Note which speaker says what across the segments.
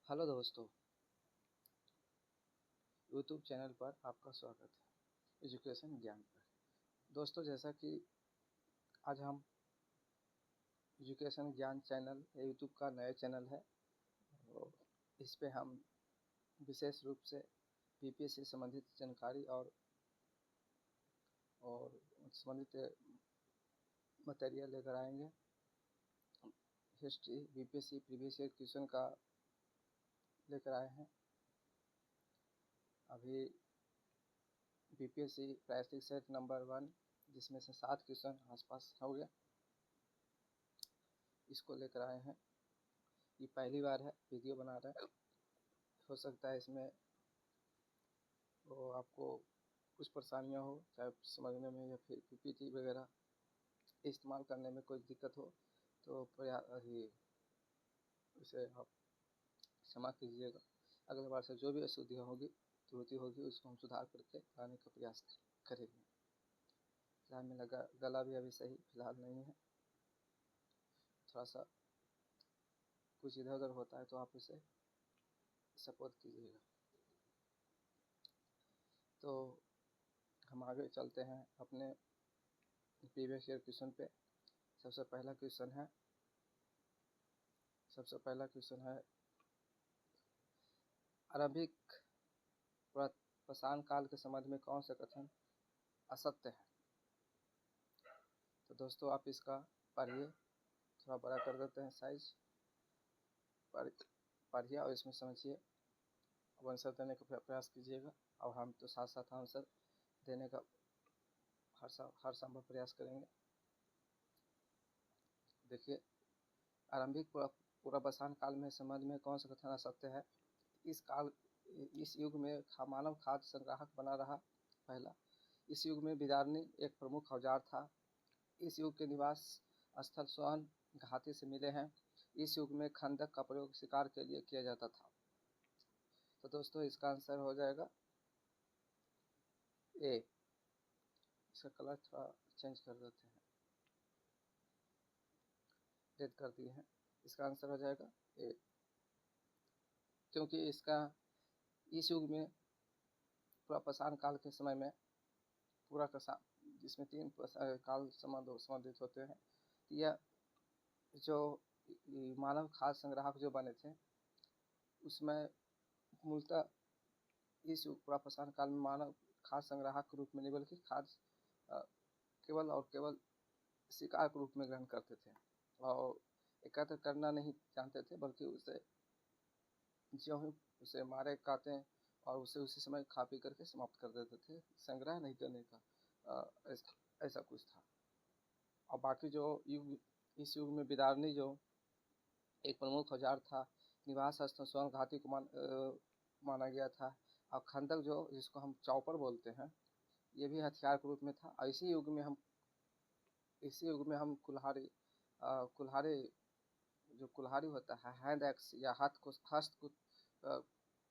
Speaker 1: Hello दोस्तों, YouTube channel पर आपका स्वागत है एजुकेशन ज्ञान पर। दोस्तों, जैसा कि आज हम एजुकेशन ज्ञान चैनल यूट्यूब का नया चैनल है और इस पे हम विशेष रूप से बीपीएससी संबंधित जानकारी और संबंधित मटेरियल लेकर आएंगे। History BPSC previous year question का लेकर आए हैं। अभी बीपीएससी प्रायश्चित सेट नंबर 1 जिसमें से 7 क्वेश्चन आसपास हो गया, इसको लेकर आए हैं। ये पहली बार है वीडियो बना रहे हैं। हो सकता है इसमें वो आपको कुछ परेशानियां हो, चाहे समझने में या फिर पीपीटी वगैरह इस्तेमाल करने में कोई दिक्कत हो तो उसे आप क्षमा कीजिएगा। अगली बार से जो भी अशुद्धियाँ होगी, त्रुटि होगी, उसको हम सुधार करके लाने का प्रयास करेंगे। फिलहाल मेरा गला भी अभी सही फिलहाल नहीं है, थोड़ा सा कुछ इधर उधर होता है तो आप इसे सपोर्ट कीजिएगा। तो हम आगे चलते हैं अपने प्रीवियस ईयर क्वेश्चन पे। सबसे पहला क्वेश्चन है आरंभिक पाषाण काल के संबंध में कौन सा कथन असत्य है। तो दोस्तों, आप इसका पढ़िए, थोड़ा बड़ा कर देते हैं साइज, पढ़िए और इसमें समझिए, आंसर देने का प्रयास कीजिएगा। और हम तो साथ साथ आंसर देने का हर संभव प्रयास करेंगे। देखिए, आरंभिक पूर्वावसान काल में संबंध में कौन सा कथन असत्य है। इस युग में मानव खाद्य संग्राहक बना रहा। पहला, इस युग में बिदारनी एक प्रमुख औजार था। इस युग के निवास स्थल स्वर्ण घाटी से मिले हैं। इस युग में खंडक का प्रयोग शिकार के लिए किया जाता था। तो दोस्तों, इसका आंसर हो जाएगा ए। इसका कलर थोड़ा चेंज कर देते हैं, रेड कर दिए हैं। इसका आंसर हो जाएगा ए, क्योंकि इस युग में पूर्वावसान काल के समय में पूरा का जिसमें 3 काल संबंधित होते हैं। यह जो मानव खाद्य संग्राहक जो बने थे, उसमें मूलतः इस पूर्वावसान काल में मानव खाद्य संग्राहक के रूप में नहीं बल्कि खाद्य केवल और केवल शिकार के रूप में ग्रहण करते थे और एकत्र करना नहीं जानते थे, बल्कि जो ही उसे मारे काटे और उसे उसी समय खा पी करके समाप्त कर देते थे। संग्रह नहीं करने का ऐसा कुछ था। और बाकी जो इस युग में बिदारनी जो एक प्रमुख औजार था, निवास स्थल स्वर्ण घाटी को माना गया था। और खंडक जो जिसको हम चौपर बोलते हैं, ये भी हथियार के रूप में था। और इसी युग में हम कुल्हाड़ी जो कुल्हाड़ी होता है, हैंड एक्स या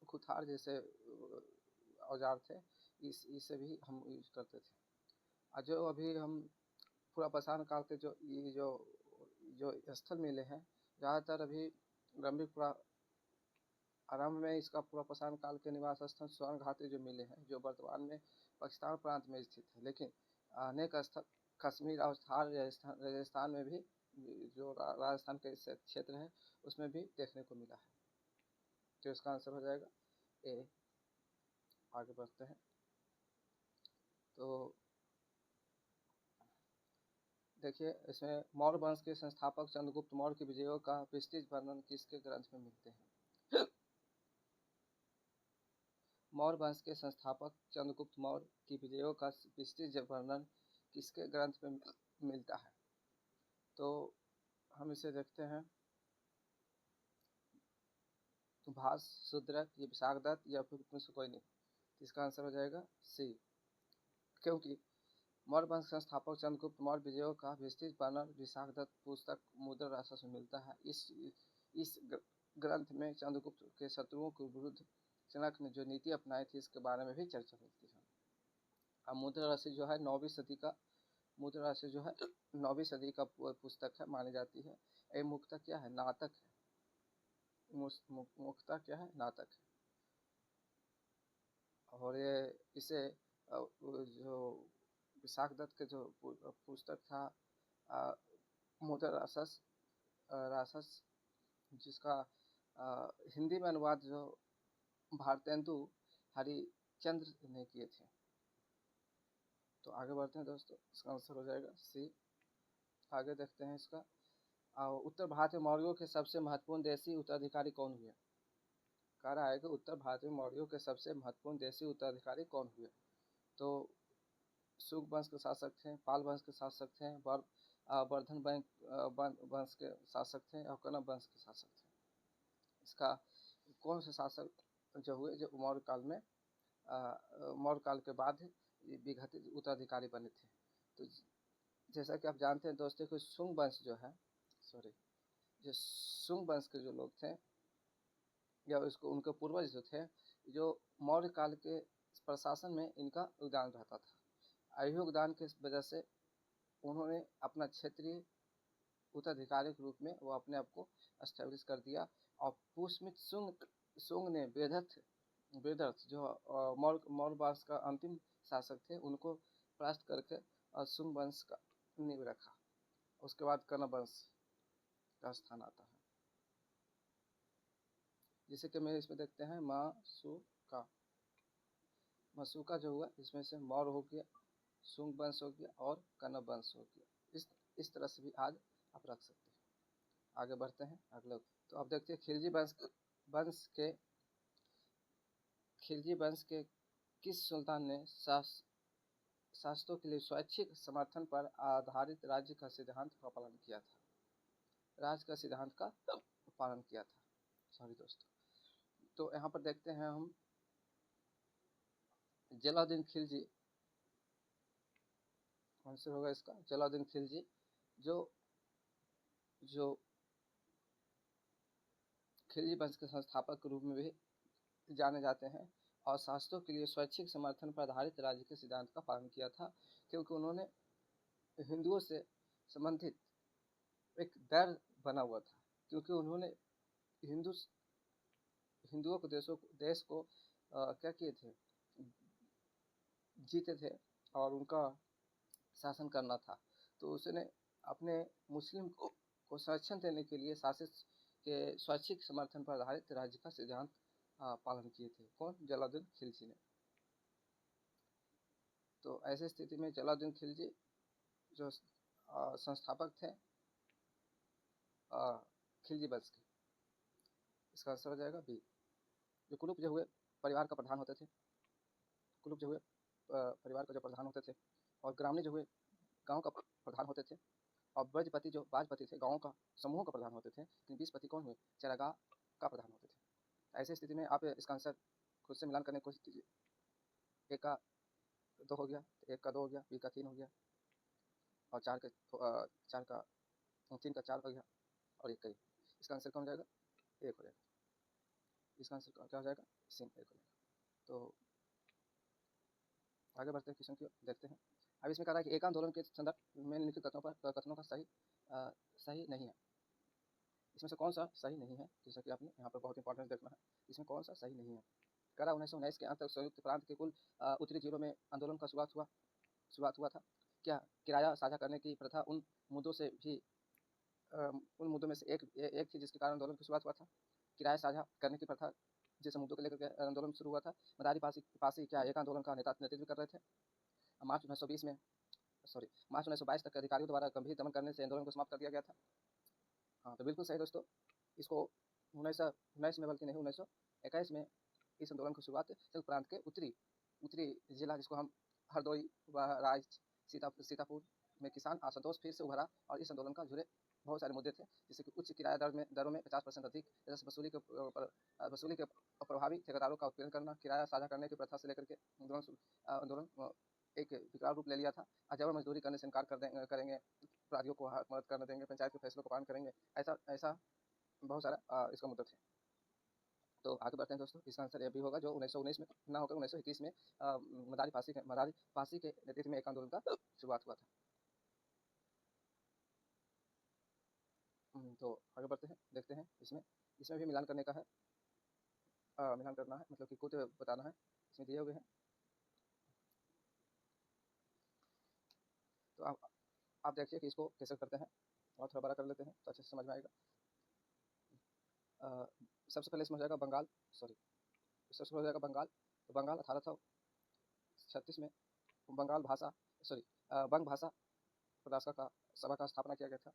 Speaker 1: कुठार जैसे औजार थे, इसे भी हम यूज करते थे। और जो अभी हम पूर्वावसान काल के जो स्थल मिले हैं, ज़्यादातर अभी आरंभ में इसका पूर्वावसान काल के निवास स्थल स्वर्ण घाटी जो मिले हैं, जो वर्तमान में पाकिस्तान प्रांत में स्थित है। लेकिन अनेक स्थल कश्मीर और राजस्थान में भी, जो राजस्थान के क्षेत्र है, उसमें भी देखने को मिला है। तो इसका आंसर हो जाएगा ए। आगे बढ़ते हैं। तो देखिए, इसमें मौर्य वंश के संस्थापक चंद्रगुप्त मौर्य के विजयों का विस्तृत वर्णन किसके ग्रंथ में मिलते हैं। मौर्य वंश के संस्थापक चंद्रगुप्त मौर्य की विजयों का विस्तृत वर्णन किसके ग्रंथ में मिलता है। तो हम इसे देखते हैं, भास, शूद्रक, ये विशाखदत्त या फिर उसमें से कोई नहीं। तो इसका आंसर हो जाएगा सी, क्योंकि मौर्य वंश संस्थापक चंद्रगुप्त मौर्य विजयों का विस्तृत वर्णन विशाखदत्त पुस्तक मुद्रा राक्षस में मिलता है। इस ग्रंथ में चंद्रगुप्त के शत्रुओं के विरुद्ध जनक ने जो नीति अपनाई थी, इसके बारे में भी चर्चा मिलती है। अब मुद्रा राशि जो है 9वीं सदी का पुस्तक है, मानी जाती है। ये मुख्यतः क्या है, नाटक है। मुख्यतः क्या है, नाटक है। और ये इसे जो विशाख दत्त के जो पुस्तक था मुद्रा राक्षस राक्षस, जिसका हिंदी में अनुवाद जो भारतेंदु हरिचंद्र ने किए थे। तो आगे बढ़ते हैं दोस्तों, इसका आंसर हो जाएगा सी। आगे देखते हैं इसका, उत्तर भारत में मौर्यों के सबसे महत्वपूर्ण देशी उत्तराधिकारी कौन हुए। कह रहा है कि उत्तर भारत में मौर्यों के सबसे महत्वपूर्ण देशी उत्तराधिकारी कौन हुए। तो शुंग वंश के शासक थे, पाल वंश के शासक थे, वर्धन वंश के शासक थे और कनब वंश के शासक थे। इसका कौन से शासक जो हुए जो मौर्य काल में मौर्य काल के बाद विघटित उत्तराधिकारी बने थे। तो जैसा कि आप जानते हैं दोस्तों कि शुंग वंश जो है, जो शुंग वंश के जो लोग थे या उसको उनके पूर्वज जो थे, जो मौर्य काल के प्रशासन में इनका योगदान रहता था। योगदान के वजह से उन्होंने अपना क्षेत्रीय उत्तराधिकारी के रूप में वो अपने आप को एस्टेब्लिश कर दिया। और पुष्यमित्र शुंग ने वेदर्थ जो मौर्य वंश का अंतिम शासक थे, उनको परास्त करके शुंग वंश का नींव रखा। उसके बाद कनब वंश का स्थान आता है, जिसे कि मैं इसमें देखते हैं माशुका जो हुआ, इसमें से मौर्य हो गया, शुंग वंश हो गया और कनब वंश हो गया। इस तरह से भी आज आप रख सकते हैं। आगे बढ़ते हैं अगले। तो अब देखते हैं खिलजी वंश के किस सुल्तान ने शासकों के लिए स्वैच्छिक समर्थन पर आधारित राज्य का सिद्धांत का पालन किया था। सॉरी दोस्तों। तो यहाँ पर देखते हैं हम जलालुद्दीन खिलजी, आंसर होगा इसका जलालुद्दीन खिलजी, जो खिलजी वंश के संस्थापक के रूप में भी जाने जाते हैं और शासकों के लिए स्वैच्छिक समर्थन पर आधारित राज्य के सिद्धांत का पालन किया था, क्योंकि उन्होंने हिंदुओं से संबंधित एक डर बना हुआ था, क्योंकि उन्होंने हिंदुओं को देश को क्या किए थे, जीते थे और उनका शासन करना था। तो उसने अपने मुस्लिम को संरक्षण देने के लिए शासित के स्वैच्छिक समर्थन पर आधारित राज्य का सिद्धांत पालन किए थे। कौन? जलालुद्दीन खिलजी ने। तो ऐसी स्थिति में जलालुद्दीन खिलजी जो संस्थापक थे खिलजी वंश के, इसका आंसर हो जाएगा बी। जो कुलुप जो हुए परिवार का प्रधान होते थे, और ग्रामीण जो हुए गांव का प्रधान होते थे, और ब्रजपति जो बाजपति थे गाँव का समूह का प्रधान होते थे, लेकिन बीसपति कौन हुए? चरागाह का प्रधान होते थे। ऐसी स्थिति में आप इसका आंसर खुद से मिलान करने की कोशिश कीजिए। एक का 2 हो गया, एक का 2 हो गया, बी का 3 हो गया, और 3 का 4 हो गया, और एक का 1। इसका आंसर कौन हो जाएगा? 1 हो जाएगा। इसका आंसर क्या हो जाएगा? सिम 1 हो जाएगा। तो आगे बढ़ते हैं क्वेश्चन की, देखते हैं। अब इसमें कह रहा है कि एक आंदोलन के संदर्भ में निम्नलिखित कथनों का सही नहीं है। इसमें से कौन सा सही नहीं है? जैसा कि आपने यहाँ पर बहुत इंपॉर्टेंट देखना है, इसमें कौन सा सही नहीं है। कह रहा 1919 के अंत तक संयुक्त प्रांत के कुल उत्तरी जिलों में आंदोलन का शुरुआत हुआ था। क्या किराया साझा करने की प्रथा उन मुद्दों में से एक थी जिसके कारण आंदोलन की शुरुआत हुआ था? किराया साझा करने की प्रथा जैसे मुद्दों को लेकर आंदोलन शुरू हुआ था। मदारी पासी क्या एक आंदोलन का नेतृत्व कर रहे थे? मार्च 1922 तक अधिकारियों द्वारा गंभीर दमन करने से आंदोलन को समाप्त कर दिया गया था। हाँ, तो बिल्कुल सही दोस्तों। इसको 1919 में बल्कि नहीं 1921 में इस आंदोलन की शुरुआत संयुक्त प्रांत के उत्तरी जिला, जिसको हम हरदोई राज सीतापुर में किसान असंतोष फिर से उभरा, और इस आंदोलन का जुड़े बहुत सारे मुद्दे थे, जैसे कि उच्च किराया दरों में 50% अधिक राजस्व वसूली के प्रभावी ठेकेदारों का उत्पीड़न करना, किराया साझा करने की प्रथा से लेकर के आंदोलन एक विकराल रूप ले लिया था। जबर मजदूरी करने से इनकार करेंगे, अपराधियों को मदद करने देंगे, पंचायत के फैसलों का पालन करेंगे, ऐसा बहुत सारा इसका मुद्दा थे। तो आगे बढ़ते हैं दोस्तों। इसका आंसर ये भी होगा जो 1919 में ना होकर 1921 में मदारी पासी के नेतृत्व में एक आंदोलन का शुरुआत हुआ था। तो आगे बढ़ते हैं, देखते हैं इसमें इसमें भी मिलान करने का है, मिलान करना है, मतलब कि कुछ बताना है, इसमें दिए हुए हैं। तो आप देखिए कि इसको कैसे करते हैं, और थोड़ा बड़ा कर लेते हैं तो अच्छे से समझ में आएगा। सबसे पहले इसमें हो जाएगा बंगाल, सबसे पहले हो जाएगा बंगाल। तो बंगाल 1836 में बंगाल भाषा बंग भाषा प्रकाशिका का सभा का स्थापना किया गया था।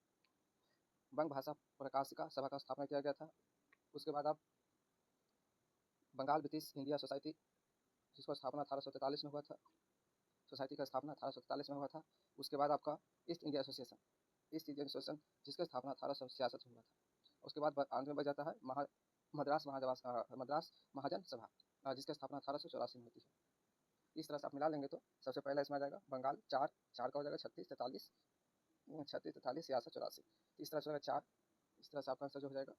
Speaker 1: बंग भाषा प्रकाशिका सभा का स्थापना किया गया था। उसके बाद आप बंगाल ब्रिटिश इंडिया सोसाइटी, जिसका स्थापना 1843 में हुआ था, सोसाइटी का स्थापना 1843 में हुआ था। उसके बाद आपका ईस्ट इंडिया एसोसिएशन, जिसकी स्थापना 1866 में हुआ था। उसके बाद अंत में बच जाता है मद्रास महाजन सभा, जिसकी स्थापना 1884 में होती है। इस तरह से आप मिला लेंगे तो सबसे पहला इसमें आ जाएगा बंगाल, चार का हो जाएगा 36, 43, 66 84। इस तरह से होगा 4, इस तरह से आपका आंसर जो हो जाएगा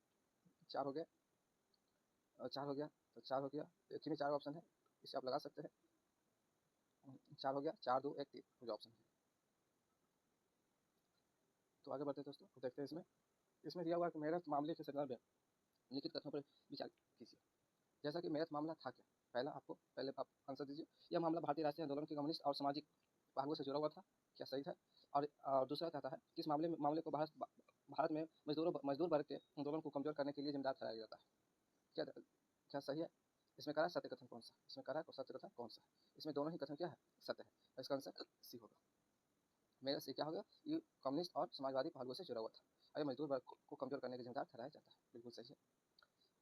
Speaker 1: 4 हो गया, और 4 हो गया तो 4 हो गया। एक ही में 4 ऑप्शन है, इसे आप लगा सकते हैं। 4 हो गया, 4 2 1 3 जो ऑप्शन है। तो आगे बढ़ते हैं दोस्तों, तो देखते हैं इसमें दिया हुआ है कि मेरठ मामले के संदर्भ में लिखित कथनों पर विचार कीजिए। जैसा कि मेरठ मामला था क्या, पहले आप आंसर दीजिए। यह मामला भारतीय राष्ट्रीय आंदोलन के कम्युनिस्ट और सामाजिक पहलुओं से जुड़ा हुआ था, क्या सही था? और दूसरा कहता है किस मामले को भारत में मजदूर वर्ग के आंदोलन को कमजोर करने के लिए जिम्मेदार ठहराया जाता है, क्या सही है? इसमें कह रहा है सत्य कथन कौन सा, इसमें कह रहा है सत्य कथन कौन सा है? इसमें दोनों ही कथन क्या है, सत्य है। इसका आंसर सी होगा। मेरा से क्या होगा, ये कम्युनिस्ट और समाजवादी पहलुओं से जुड़ा हुआ था, और मजदूर वर्ग को कमजोर करने के जिम्मेदार ठहराया जाता है, बिल्कुल सही है।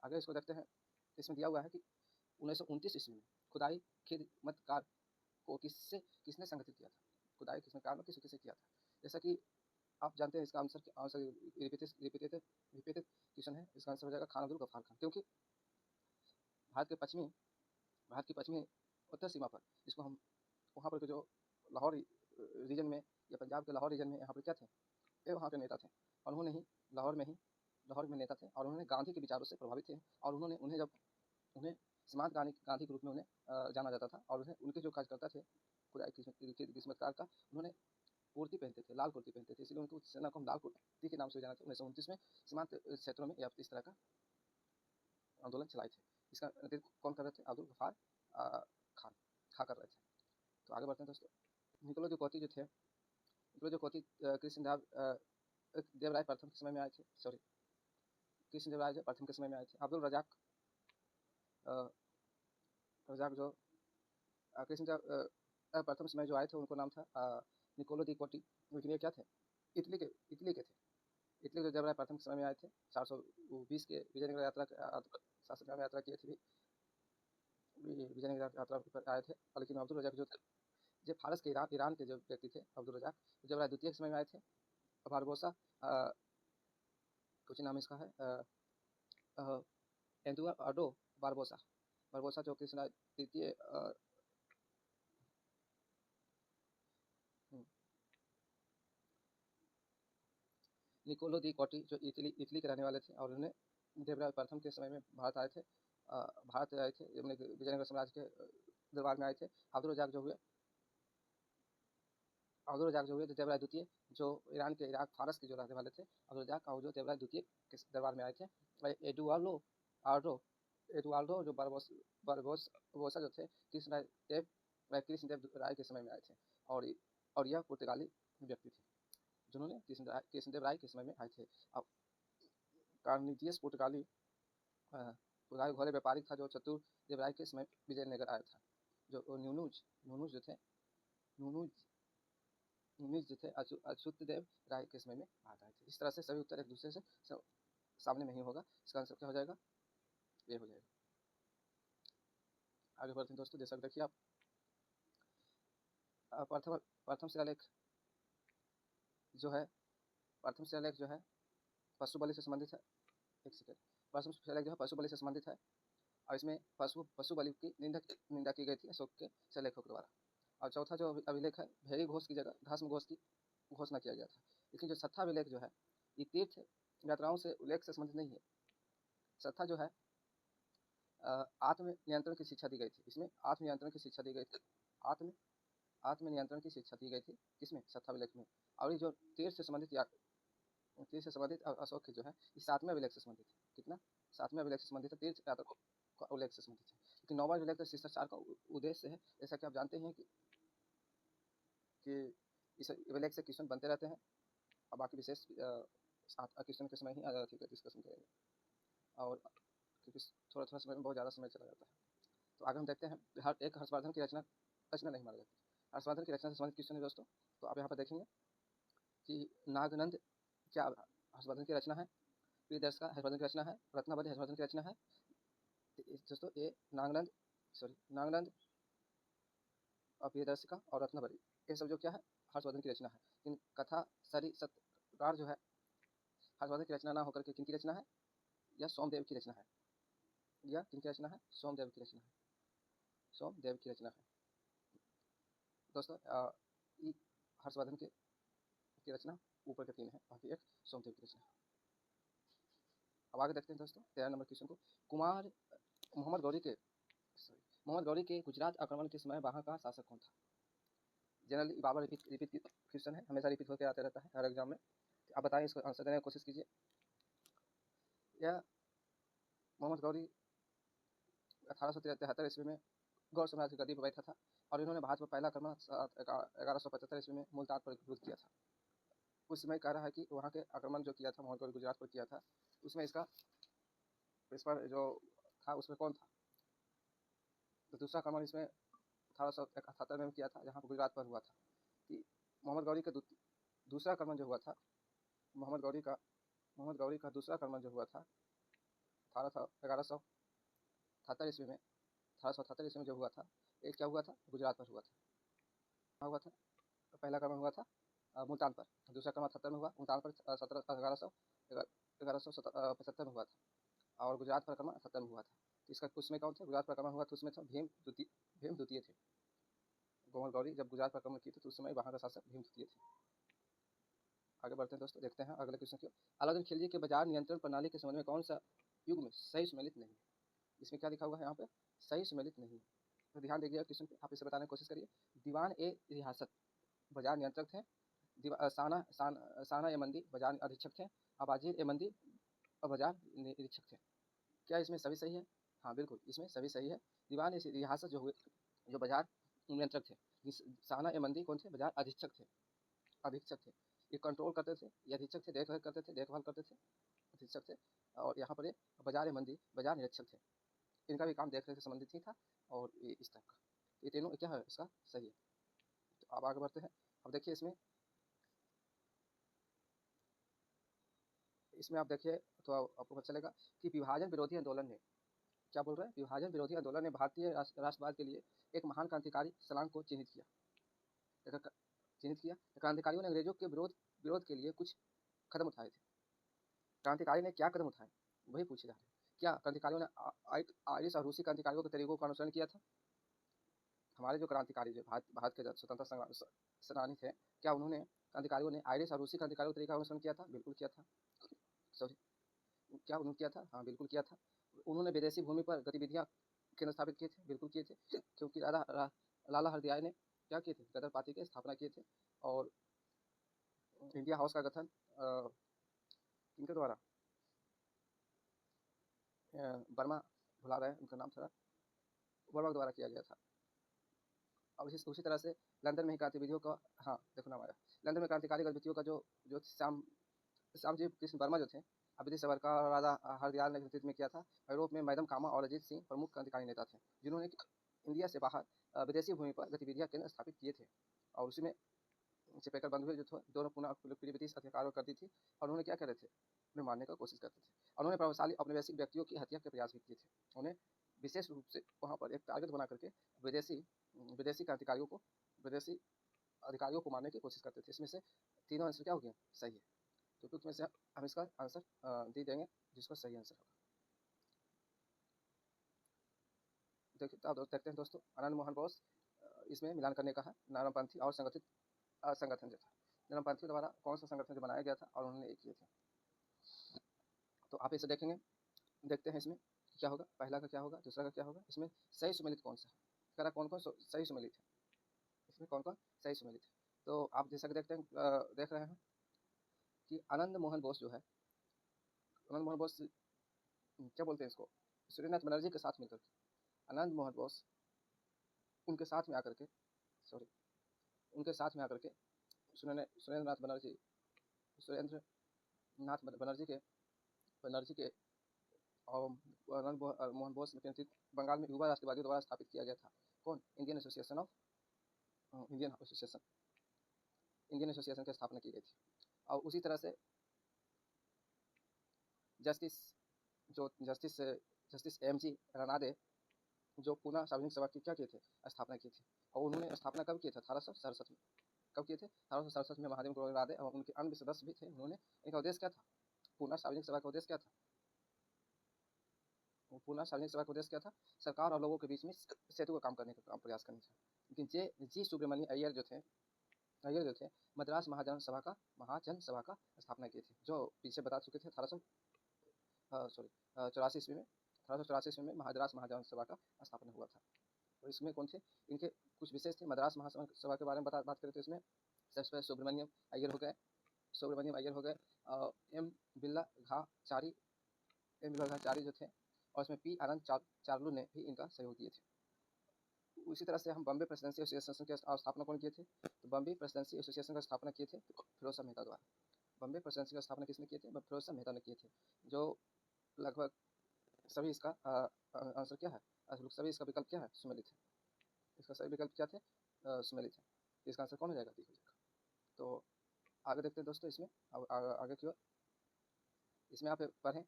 Speaker 1: आगे इसको देखते हैं। इसमें दिया हुआ है कि 1929 ईस्वी में खुदाई खिदमत कार्य को किसने संगठित किया था? खुदाई खिदमत कार्य में किसने किया था? जैसा कि आप जानते हैं इसका आंसर रिपीटेड क्वेश्चन है। इसका आंसर हो जाएगा खान अब्दुल गफ्फार खान, क्योंकि भारत की पश्चिमी उत्तर सीमा पर, जिसको हम वहाँ पर जो लाहौर रीजन में या पंजाब के लाहौर रीजन में यहाँ पर क्या थे, ये वहाँ के नेता थे, और उन्होंने ही लाहौर में नेता थे, और उन्होंने गांधी के विचारों से प्रभावित थे, और उन्हें सीमांत गांधी के रूप में उन्हें जाना जाता था। और उनके जो कार्यकर्ता थे खुदाई किस्मतकार का, उन्होंने कुर्ती पहनते थे, लाल कुर्ती पहनते थे, इसलिए उनको सेना को हम लाल कुर्ती के नाम से जाना था। 1929 में सीमांत क्षेत्रों में या इस तरह का आंदोलन चलाए थे। इसका नेतृत्व कौन कर रहे थे? अब्दुल गफ्फार खां कर रहे थे। तो आगे बढ़ते हैं दोस्तों। निकोलो दी कोती जो थे, कृष्णदेवराय प्रथम के समय में आए थे, कृष्णदेवराय प्रथम के समय में आए थे। अब्दुल रजाक जो कृष्णदेव प्रथम समय जो आए थे, उनको नाम था निकोलो दी कोटी। ये क्या थे? इटली के थे। इटली के देवराय प्रथम के समय में आए थे। 420 के विजयनगर यात्रा की थी, विजयनगर यात्रा पर आए थे। लेकिन अब्दुल रजाक जो फारस के ईरान के जो व्यक्ति थे, अब्दुल रजाक देवराय द्वितीय के समय में आए थे। बारबोसा कुछ नाम इसका है, एडुआर्डो बारबोसा जो कृष्ण तृतीय निकोलो दी कोटी जो इटली के रहने वाले थे, और उन्होंने देवराय प्रथम के समय में भारत आए थे, विजयनगर साम्राज्य के दरबार में आए थे। अब्दुल रजाक जो हुए तो देवराय द्वितीय जो ईरान के फारस के जो रहने वाले थे, अब्दुल रजाक और जो देवराय द्वितीय के दरबार में आए थे। एडुआर्डो जो बारबोसा जो थे कृष्णदेव राय के समय में आए थे, और यह पुर्तगाली व्यक्ति थे जिन्होंने कृष्णदेव राय के समय में आए थे। अब कार्निजियस पुर्तगाली घोड़े व्यापारिक था, जो चतुर देवराय के समय विजयनगर आया था। जो न्यूनूज जो थे अच्युत देव राय के समय में भारत आए थे। इस तरह से सभी उत्तर एक दूसरे से सामने नहीं होगा। इसका आंसर क्या हो जाएगा? ये हो जाएगा। आगे बढ़ते हैं दोस्तों। जैसा देखिए आप प्रथम शिलालेख जो है पशु बलि से संबंधित है। एक सेकेंड। प्रथम शिलालेख जो है पशु बलि से संबंधित है, और इसमें पशु बलि की निंदा की गई थी अशोक के शिलालेखों के द्वारा। और चौथा जो अभिलेख है, भेड़ी घोष की जगह घास में घोष की घोषणा किया गया था। लेकिन जो छठा अभिलेख जो है, ये तीर्थ यात्राओं से उल्लेख से संबंधित नहीं है। छठा जो है आत्म नियंत्रण की शिक्षा दी गई थी। इसमें आत्म नियंत्रण की शिक्षा दी गई थी। आत्म नियंत्रण की शिक्षा दी गई थी किसमें? छठा अभिलेख में। और ये जो तीर्थ से संबंधित अशोक की जो है, इस 7वें अभिलेख से संबंधित है। कितना? सातवें अभिलेख से संबंधित है, तीर्थ यात्रा का उल्लेख से संबंधित है। क्योंकि नौवां अभिलेख शिष्टाचार का उद्देश्य है, जैसा कि आप जानते हैं कि इस अभिलेख से क्वेश्चन बनते रहते हैं, और बाकी विशेष क्वेश्चन के समय ही डिस्कशन करेंगे, और क्योंकि थोड़ा थोड़ा समय में बहुत ज़्यादा समय चला जाता है। तो आगे हम देखते हैं, हर एक हर्षवर्धन की रचना नहीं माना जाती। हर्षवर्धन की रचना से संबंधित क्वेश्चन है दोस्तों। तो आप यहाँ पर देखेंगे कि नागनंद क्या हर्षवर्धन की रचना है, प्रियदर्शिका हर्षवर्धन की रचना है, रत्नावली हर्षवर्धन की रचना है। दोस्तों ये नागनंद और प्रियदर्शिका और रत्नावली, ये सब जो क्या है, हर्षवर्धन की रचना है। इन कथा सरी सत्कार जो है हर्षवर्धन की रचना ना होकर के किनकी रचना है, या सोमदेव की रचना है, या किनकी रचना है, सोमदेव की रचना है, सोमदेव की रचना है। दोस्तों हर्षवर्धन की रचना ऊपर के 3 है, बाकी एक सोमदेव की रचना है। अब आगे देखते हैं दोस्तों 13 नंबर क्वेश्चन को। मोहम्मद गौरी के गुजरात आक्रमण के समय वहाँ का शासक कौन था? जनरली बार बार रिपीट क्वेश्चन है, हमेशा रिपीट होकर आते रहता है हर एग्जाम में। आप बताएं, इसको आंसर देने की कोशिश कीजिए। यह मोहम्मद गौरी 1873 ईस्वी में गौर साम्राज्य की गद्दी पर बैठा था, और इन्होंने भारत पर पहला आक्रमण 1175 ईस्वी में मुल्तान पर विरोध किया था। उस समय कह रहा है कि वहाँ के आक्रमण जो किया था मोहम्मद गौरी गुजरात पर किया था, उसमें इस पर जो था उसमें कौन था? तो दूसरा आक्रमण इसमें 1878 में किया था, जहाँ पर गुजरात पर हुआ था। कि मोहम्मद गौरी का दूसरा आक्रमण जो हुआ था, मोहम्मद गौरी का दूसरा आक्रमण जो हुआ था 1178 ईस्वी में, 1878 ईस्वी में जो हुआ था, ये क्या हुआ था? गुजरात पर हुआ था। कहाँ हुआ था? पहला आक्रमण हुआ था मुल्तान पर, दूसरा आक्रमण 78 में हुआ, मुल्तान पर 1175 में हुआ था, और गुजरात पर आक्रमण 70 में हुआ था। तो इसका उसमें कौन थे? गुजरात पर आक्रमण हुआ था, उसमें था भीम द्वितीय थे। मोहम्मद गौरी जब गुजरात पर आक्रमण किए थे तो उस समय वहाँ का शासक भीम द्वितीय थे। आगे बढ़ते हैं दोस्तों, देखते हैं अगले क्वेश्चन की। अलाउद्दीन खिलजी के बाजार नियंत्रण प्रणाली के संबंध में कौन सा युग में सही सुमेलित नहीं है? इसमें क्या लिखा हुआ है यहाँ पे? सही सुमेलित नहीं है। तो ध्यान दीजिएगा क्वेश्चन पे, आप इसे बताने की कोशिश करिए। दीवान ए रियासत बाजार नियंत्रक थे, साना ए मंदी बाजार अधीक्षक थे, अबाजिर ए मंदी बाजार निरीक्षक थे। क्या इसमें सभी सही है? हाँ बिल्कुल, इसमें सभी सही है। दीवान ए रियासत जो हुए, जो बाजार नियंत्रक थे, साना ए मंदी कौन थे? बाजार अधीक्षक थे। ये कंट्रोल करते थे, ये अधीक्षक थे, देखभाल करते थे, अधीक्षक थे। और यहाँ पर ये बाजार मंदी बाजार निरीक्षक थे, इनका भी काम देख रेख से संबंधित ही था, और ये इस टाइप का, ये तीनों क्या है, इसका सही है। तो अब आगे बढ़ते हैं। अब देखिए इसमें आप देखिए तो आपको पता चलेगा कि विभाजन विरोधी आंदोलन ने, क्या बोल रहे हैं, विभाजन विरोधी आंदोलन ने भारतीय राष्ट्रवाद के लिए एक महान क्रांतिकारी सलांग को चिन्हित किया। क्रांतिकारियों ने अंग्रेजों के विरोध के लिए कुछ कदम उठाए थे। क्रांतिकारी ने क्या कदम उठाए, वही पूछे जा रहे हैं। क्या क्रांतिकारियों ने आयरिश और रूसी क्रांतिकारियों के तरीकों का अनुसरण किया था? हमारे जो क्रांतिकारी जो भारत के स्वतंत्रता संग्राम सेनानी थे, क्या उन्होंने क्रांतिकारियों ने आयरिश और रूसी क्रांतिकारियों के तरीका का अनुसरण किया था? बिल्कुल किया था। सॉरी, क्या उन्होंने किया था? हाँ बिल्कुल किया था। उन्होंने विदेशी भूमि पर गतिविधियां केंद्र स्थापित किए थे? बिल्कुल किए थे, क्योंकि लाला हरदयाल ने क्या किए थे? गदर पार्टी की स्थापना किए थे। और इंडिया हाउस का गठन किनके द्वारा, वर्मा, भुला रहे उनका नाम थोड़ा, वर्मा के द्वारा किया गया था। और उसी तरह से लंदन में ही गतिविधियों का, हाँ देखो नाम आया, लंदन में क्रांतिकारी गतिविधियों का जो श्यामजी कृष्ण वर्मा जो थे, अभिजीत सावरकर और राजा हरदयाल ने नेतृत्व में किया था। यूरोप में मैडम कामा और अजीत सिंह प्रमुख क्रांतिकारी नेता थे, जिन्होंने इंडिया से बाहर विदेशी भूमि पर गतिविधियां केंद्र स्थापित किए थे। और उसी में चिपेकर बंधुए जो थे, दोनों पुनः ब्रिटिश अधिकारों करती थी, और उन्होंने क्या कर रहे थे, उन्हें मारने का कोशिश करते थे। और उन्होंने प्रभावशाली औपनिवेशिक व्यक्तियों की हत्या के प्रयास भी किए थे। उन्हें विशेष रूप से वहाँ पर एक टारगेट बना करके विदेशी क्रांतिकारियों को, विदेशी अधिकारियों को मारने की कोशिश करते थे। इसमें से तीनों आंसर क्या हो गया, सही है। तो उसमें से हम इसका आंसर दे देंगे जिसका सही आंसर होगा। देखते हैं दोस्तों, आनंद मोहन बोस, इसमें मिलान करने का है, नारमपंथी और संगठन जो था, नारमपंथी द्वारा कौन सा संगठन जो बनाया गया था और उन्होंने एक किए थे। तो आप इसे देखेंगे, देखते हैं इसमें क्या होगा, पहला का क्या होगा, दूसरा का क्या होगा, इसमें सही सुमेलित कौन सा है, कह कौन कौन सही सुमेलित है, इसमें कौन कौन सही सुमेलित है। तो आप जैसा कि देख रहे हैं कि आनंद मोहन बोस जो है, आनंद मोहन बोस क्या बोलते हैं इसको, सूर्यनाथ बनर्जी के साथ मिलकर के, आनंद मोहन बोस उनके साथ में आकर के, सॉरी, उनके साथ में आकर के सुरेंद्र नाथ बनर्जी, सुरेंद्र नाथ बनर्जी के और आनंद मोहन बोस के नेतृत्व बंगाल में युवा राष्ट्रवादियों द्वारा स्थापित किया गया था। कौन? इंडियन एसोसिएशन की स्थापना की गई थी। और उसी तरह से जस्टिस एम.जी. रनादे जो पूना सार्वजनिक सभा की क्या किए थे? स्थापना की थी। और उन्होंने स्थापना कब की थी? 1867 में। कब किए थे? 1867 में महादेव गौरव रादे और उनके अन्य सदस्य भी थे। उन्होंने, इनका उद्देश्य क्या था? पूना सार्वजनिक सभा का उद्देश्य क्या था? पूना सार्वजनिक सभा का उद्देश्य क्या था? सरकार और लोगों के बीच में सेतु का काम करने का प्रयास करने था। लेकिन जी सुब्रमण्य अय्यर जो थे मद्रास महाजन सभा का स्थापना किए थे, जो पीछे बता चुके थे। 1884 ईस्वी में 1884 ईस्वी में मद्रास महाजन सभा का स्थापना हुआ था। और इसमें कौन थे? इनके कुछ विशेष थे। मद्रास महासभा के बारे में बात करें तो इसमें सबसे पहले सुब्रमण्यम अय्यर हो गए, एम बिरला घाचारी जो थे, और इसमें पी आनंद चार्लू ने भी इनका सहयोग दिए थे। उसी तरह से हम बॉम्बे प्रेसिडेंसी एसोसिएशन की स्थापना कौन किए थे? तो बॉम्बे प्रेसिडेंसी एसोसिएशन का स्थापना किए थे फिरोज शाह मेहता द्वारा। बॉम्बे प्रेसिडेंसी का स्थापना किसने किए थे? फिरोज शाह मेहता ने किए थे, जो लगभग सभी इसका आंसर क्या है? सभी इसका विकल्प क्या है? सुमेलित है। इसका सही विकल्प क्या थे? सुमेलित है। इसका आंसर कौन हो जाएगा? डी हो जाएगा। तो आगे देखते हैं दोस्तों, इसमें आगे की ओर इसमें आप पढ़ें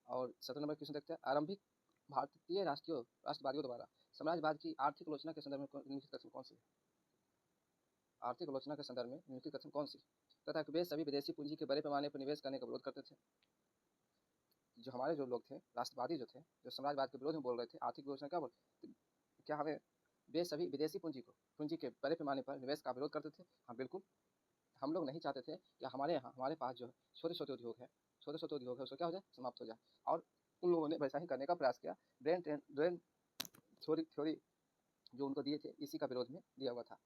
Speaker 1: और 17 नंबर क्वेश्चन देखते हैं। आरंभिक भारतीय राष्ट्रवादियों द्वारा साम्राज्यवाद की आर्थिक आलोचना के संदर्भ में निम्नलिखित कथन कौन सी है? आर्थिक आलोचना के संदर्भ में निम्नलिखित कथन कौन सी? तथा वे सभी विदेशी पूंजी के बड़े पैमाने पर निवेश करने का विरोध करते थे। जो हमारे जो लोग थे, राष्ट्रवादी जो थे, जो समाजवाद के विरोध में बोल रहे थे, आर्थिक आलोचना क्या बोल, क्या हमें वे सभी विदेशी पूंजी के बड़े पैमाने पर निवेश का विरोध करते थे? हाँ बिल्कुल। हम लोग नहीं चाहते थे कि हमारे पास जो छोटे छोटे उद्योग है उसको क्या हो जाए? समाप्त हो जाए। और उन लोगों ने वैसा ही करने का प्रयास किया। ब्रेन थ्योरी जो उनको दिए थे, इसी का विरोध में दिया हुआ था।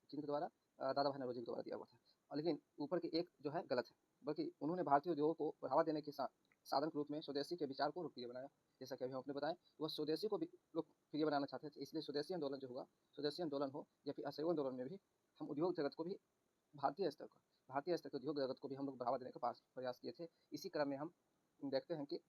Speaker 1: किनके द्वारा? दादा भाई नौरोजी के द्वारा दिया हुआ था। और लेकिन ऊपर के एक जो है गलत है, बल्कि उन्होंने भारतीय उद्योगों को बढ़ावा देने के साधन के रूप में स्वदेशी के विचार को लोकप्रिय बनाया। जैसा कि अभी हम आपने बताया, वह स्वदेशी को भी लोकप्रिय बनाना चाहते थे। इसलिए स्वदेशी आंदोलन जो हुआ, स्वदेशी आंदोलन हो या फिर असहयोग आंदोलन में भी हम उद्योग जगत को भी भारतीय स्तर के उद्योग जगत को भी हम लोग बढ़ावा देने का प्रयास किए थे। इसी क्रम में हम देखते हैं कि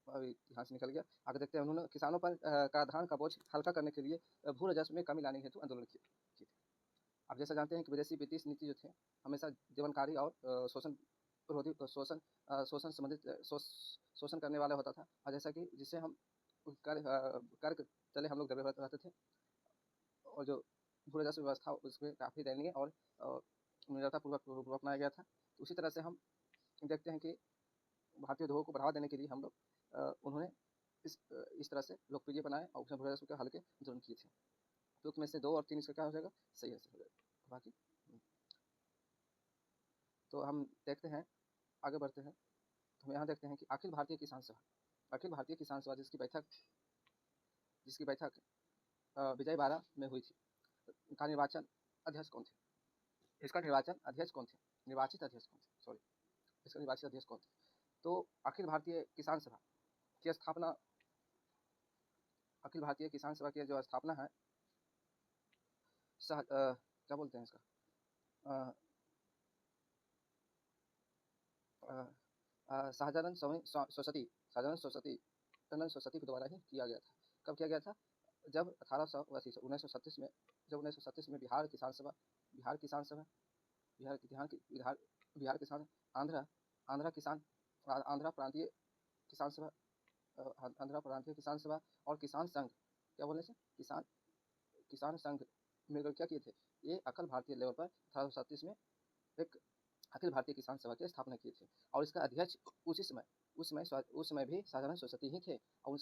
Speaker 1: अभी ध्यान से निकल गया। आगे देखते हैं, उन्होंने किसानों पर कराधान का बोझ हल्का करने के लिए भू राजस्व में कमी लाने हेतु आंदोलन किए थे। आप जैसा जानते हैं कि विदेशी वित्तीय नीति जो थे हमेशा जीवनकारी और शोषण करने वाला होता था। और जैसा कि जिससे हम कर तले हम लोग दबे रहते थे, और जो भू राजस्व व्यवस्था उसमें काफ़ी दयनीय और निरतापूर्वक अपनाया गया था। तो उसी तरह से हम देखते हैं कि भारतीय उद्योगों को बढ़ावा देने के लिए हम लोग उन्होंने इस तरह से लोकप्रिय बनाए और उसमें भू राजस्व के हल्के आंदोलन किए थे। तो उसमें से 2 और 3 इसका क्या हो जाएगा? सही आंसर हो जाएगा। बाकी तो हम देखते हैं, आगे बढ़ते हैं। तो हम यहाँ देखते हैं कि अखिल भारतीय किसान सभा जिसकी बैठक विजयवाड़ा में हुई थी, का निर्वाचन अध्यक्ष कौन थे? इसका निर्वाचित अध्यक्ष कौन थे? सॉरी, इसका निर्वाचित अध्यक्ष कौन थे? तो अखिल भारतीय किसान सभा की जो स्थापना है, क्या बोलते हैं इसका, सहजानंद सरस्वती के द्वारा ही किया गया था। कब किया गया था? जब 1937 में बिहार किसान सभा और किसान संघ, क्या बोलने से, किसान संघ मिलकर क्या किए थे? ये अखिल भारतीय लेवल पर 1837 में एक अखिल भारतीय किसान सभा की स्थापना की थी। और इसका अध्यक्ष उस समय भी सहजानंद सरस्वती ही थे। और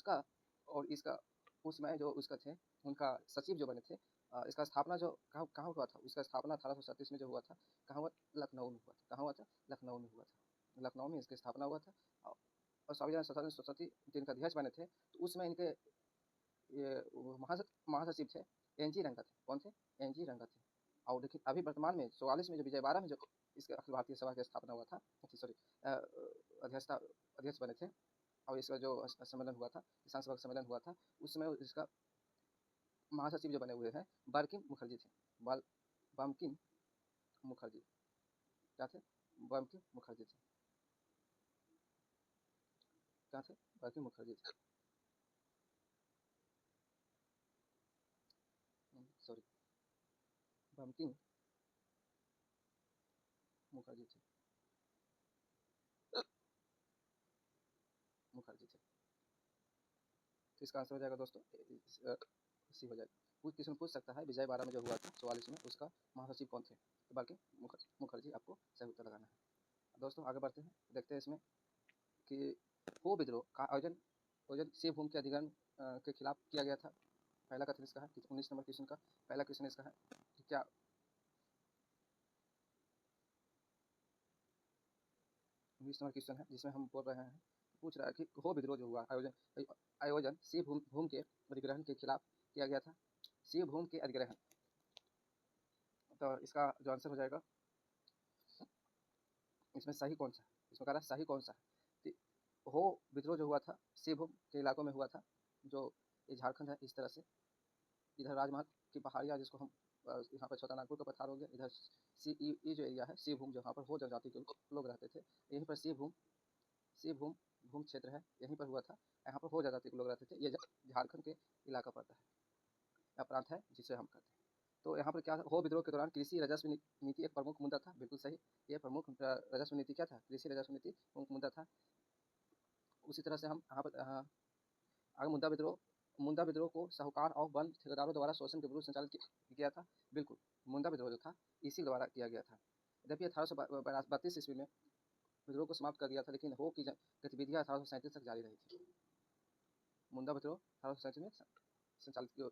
Speaker 1: उस समय जो उसका थे, उनका सचिव जो बने थे। इसका स्थापना जो कहाँ हुआ था? इसका स्थापना 1837 में जो हुआ था, कहाँ हुआ? लखनऊ में हुआ था। कहाँ हुआ था? लखनऊ में हुआ था। लखनऊ में इसकी स्थापना हुआ था। और सहजानंद सरस्वती जिनका अध्यक्ष बने थे, तो उसमें इनके महासचिव थे एन जी रंगा थे। कौन थे? एन जी रंगा थे। और देखिए, अभी वर्तमान में 44 में जो विजयवाड़ा में जो इसके अखिल भारतीय सभा की स्थापना हुआ था, सॉरी अध्यक्ष बने थे, और इसका जो सम्मेलन हुआ था, किसान सभा सम्मेलन हुआ था, उस समय इसका महासचिव जो बने हुए हैं बंकिम मुखर्जी थे। बंकिम मुखर्जी क्या थे? बंकिम मुखर्जी थे। क्या थे? बंकिम मुखर्जी थे। सॉरी, बंकिम मुखर्जी थे। मुखर्जी थे। तो इसका आंसर हो जाएगा दोस्तों सी हो जाएगा। किसी ने पूछ सकता है विजय बाड़ा में जो हुआ था 44 में, उसका महासचिव कौन थे? तो बल्कि मुखर्जी आपको सही उत्तर लगाना है। दोस्तों आगे बढ़ते हैं, देखते हैं इसमें कि हो विद्रोह का आयोजन शिव भूमि के अधिग्रहण के खिलाफ किया गया था। पहला कथन इसका है, 19 नंबर क्वेश्चन का पहला क्वेश्चन इसका है कि क्या 19 नंबर क्वेश्चन है जिसमें हम बोल रहे हैं, पूछ रहा है कि हो विद्रोह जो हुआ आयोजन शिव भूमि के अधिग्रहण के खिलाफ किया गया था। शिव भूमि के अधिग्रहण, तो इसका जो आंसर हो जाएगा इसमें सही कौन सा है? इसमें कह रहा है सही कौन सा है? हो विद्रोह जो हुआ था शिव भूमि के इलाकों में हुआ था, जो ये झारखंड है इस तरह से, इधर राजमहल की पहाड़ियाँ जिसको हम यहाँ पर छोटा नागपुर का पठार हो गया, इधर ये जो एरिया है शिव भूमि जहाँ पर हो जनजाति के लोग रहते थे, यहीं पर शिव भूमि क्षेत्र है, यहीं पर हुआ था, यहाँ पर हो जनजाति के लोग रहते थे। ये झारखंड के इलाका पड़ता है या प्रांत है जिसे हम कहते हैं। तो यहाँ पर क्या हो विद्रोह के दौरान कृषि राजस्व नीति एक प्रमुख मुद्दा था, बिल्कुल सही। ये प्रमुख राजस्व नीति क्या था? कृषि राजस्व नीति प्रमुख मुद्दा था। उसी तरह से हम यहाँ पर आगे मुंडा विद्रोह को साहूकार और वन ठेकेदारों द्वारा शोषण के विरुद्ध संचालित किया था। बिल्कुल, मुंडा विद्रोह जो था इसी द्वारा किया गया था। यद्यपि 1832 ईस्वी में विद्रोह को समाप्त कर दिया था, लेकिन हो की गतिविधियाँ 1837 तक जारी रही थी। मुंडा विद्रोह 1837 में शोषण के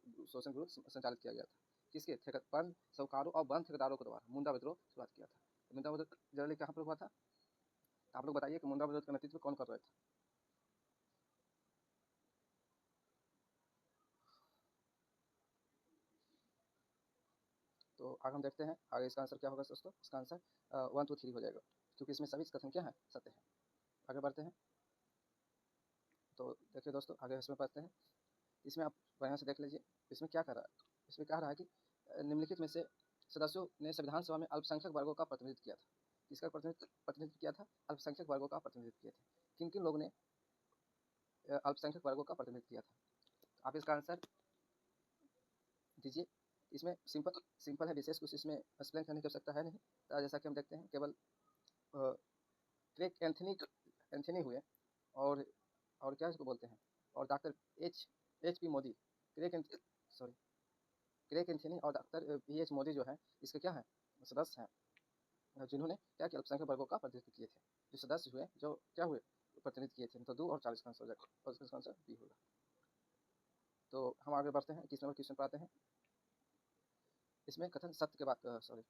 Speaker 1: विरुद्ध संचालित किया गया था। किसके? वन साहूकारों और वन ठेकेदारों के द्वारा मुंडा विद्रोह शुरुआत किया था। मुंडा विद्रोह जनरली कहाँ पर हुआ था? आप लोग बताइए कि मुंडा विद्रोह का नेतृत्व कौन कर रहे थे? तो आगे हम देखते हैं आगे इसका आंसर क्या होगा दोस्तों। इसका आंसर 1 2 3 हो जाएगा, क्योंकि इसमें सभी कथन क्या है? सत्य है। आगे बढ़ते हैं, तो देखिए दोस्तों आगे इसमें पढ़ते हैं। इसमें आप बढ़िया से देख लीजिए, इसमें क्या कर रहा है? इसमें कह रहा है कि निम्नलिखित में से सदस्यों ने संविधान सभा में अल्पसंख्यक वर्गों का प्रतिनिधित्व किया था। किसका प्रतिनिधित्व किया था? अल्पसंख्यक वर्गों का प्रतिनिधित्व किया था। किन किन लोगों ने अल्पसंख्यक वर्गों का प्रतिनिधित्व किया था? आप इसका आंसर दीजिए। इसमें सिंपल है, विशेष कुछ इसमें एक्सप्लेन करने की आवश्यकता है नहीं। तो जैसा कि हम देखते हैं, केवल क्रेग एंथनी हुए, और क्या इसको बोलते हैं, और doctor H P Modi, Craig Anthony और डॉक्टर पी एच मोदी जो है इसके क्या है? सदस्य हैं, जिन्होंने क्या किया? अल्पसंख्यक वर्गों का प्रतिनिधित्व किए थे। जो सदस्य हुए, जो क्या हुए? प्रतिनिधित्व किए थे। तो 2 और 40 का आंसर हो जाएगा, और इसका आंसर बी होगा। तो हम आगे बढ़ते हैं, किस नंबर क्वेश्चन पर आते हैं। इसमें कथन सत्य के बाद सॉरी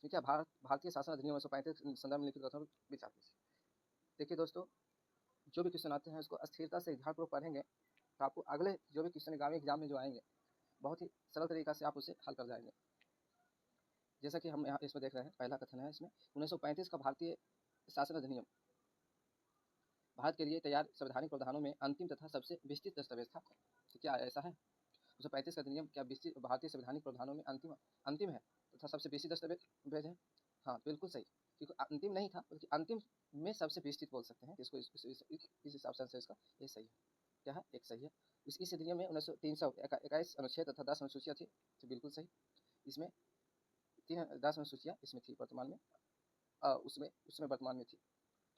Speaker 1: क्या भारतीय शासन अधिनियम 1935 संदर्भ में लिखित कथन विचार कीजिए। देखिए दोस्तों, जो भी क्वेश्चन आते हैं उसको स्थिरता से ध्यानपूर्वक पढ़ेंगे तो आपको अगले जो भी क्वेश्चन आगामी एग्जाम में जो आएंगे बहुत ही सरल तरीका से आप उसे हल कर जाएंगे। जैसा कि हम यहाँ इसमें देख रहे हैं, पहला कथन है इसमें 1935 का भारतीय शासन अधिनियम भारत के लिए तैयार संवैधानिक प्रावधानों में अंतिम तथा सबसे विस्तृत दस्तावेज था। तो क्या ऐसा है? 1935 का अधिनियम क्या भारतीय संवैधानिक प्रावधानों में अंतिम है तथा सबसे विस्तृत दस्तावेज है? हाँ, बिल्कुल सही, क्योंकि अंतिम नहीं था बल्कि अंतिम में सबसे विस्तृत बोल सकते हैं। इसको इस हिसाब से इसका ये सही है। क्या है? एक सही है। इस अधिनियम में 321 अनुच्छेद तथा 10 अनुसूचियाँ थी, तो बिल्कुल सही। इसमें 10 अनुसूचियाँ इसमें थी वर्तमान में, उसमें वर्तमान में थी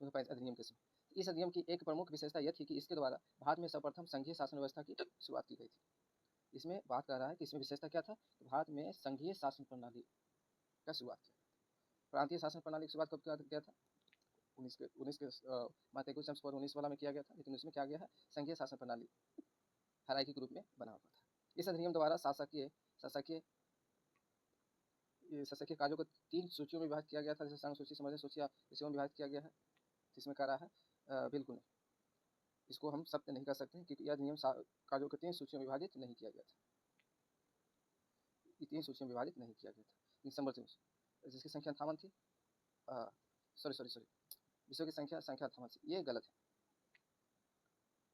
Speaker 1: 1935 अधिनियम के समय। इस अधिनियम की एक प्रमुख विशेषता यह थी कि इसके द्वारा भारत में सर्वप्रथम संघीय शासन व्यवस्था की शुरुआत की गई थी। इसमें बात कर रहा है कि इसमें विशेषता क्या था? भारत में संघीय शासन प्रणाली का शुरुआत किया। प्रांतीय शासन प्रणाली की शुरुआत कब किया था? 19 के मातेकुल संस्करण 19 वाला में किया गया था, लेकिन उसमें क्या गया है? संघीय शासन प्रणाली हायरार्की के रूप में बना हुआ था। इस अधिनियम द्वारा शासकीय शासकीय कार्यों को 3 सूचियों में विभाजित किया गया था, जैसे संघ सूची, समझ सूची, इसी में विभाजित किया गया है। जिसमें कह रहा है बिल्कुल नहीं, इसको हम सत्य नहीं कर सकते क्योंकि यह अधिनियम कार्यों को 3 सूचियों में विभाजित नहीं किया गया था। ये 3 सूचियों में विभाजित नहीं किया गया था। दिसंबर 3 जिसकी संख्या 58 थी, सॉरी सॉरी सॉरी, विषयों की संख्या 58 थी, ये गलत है।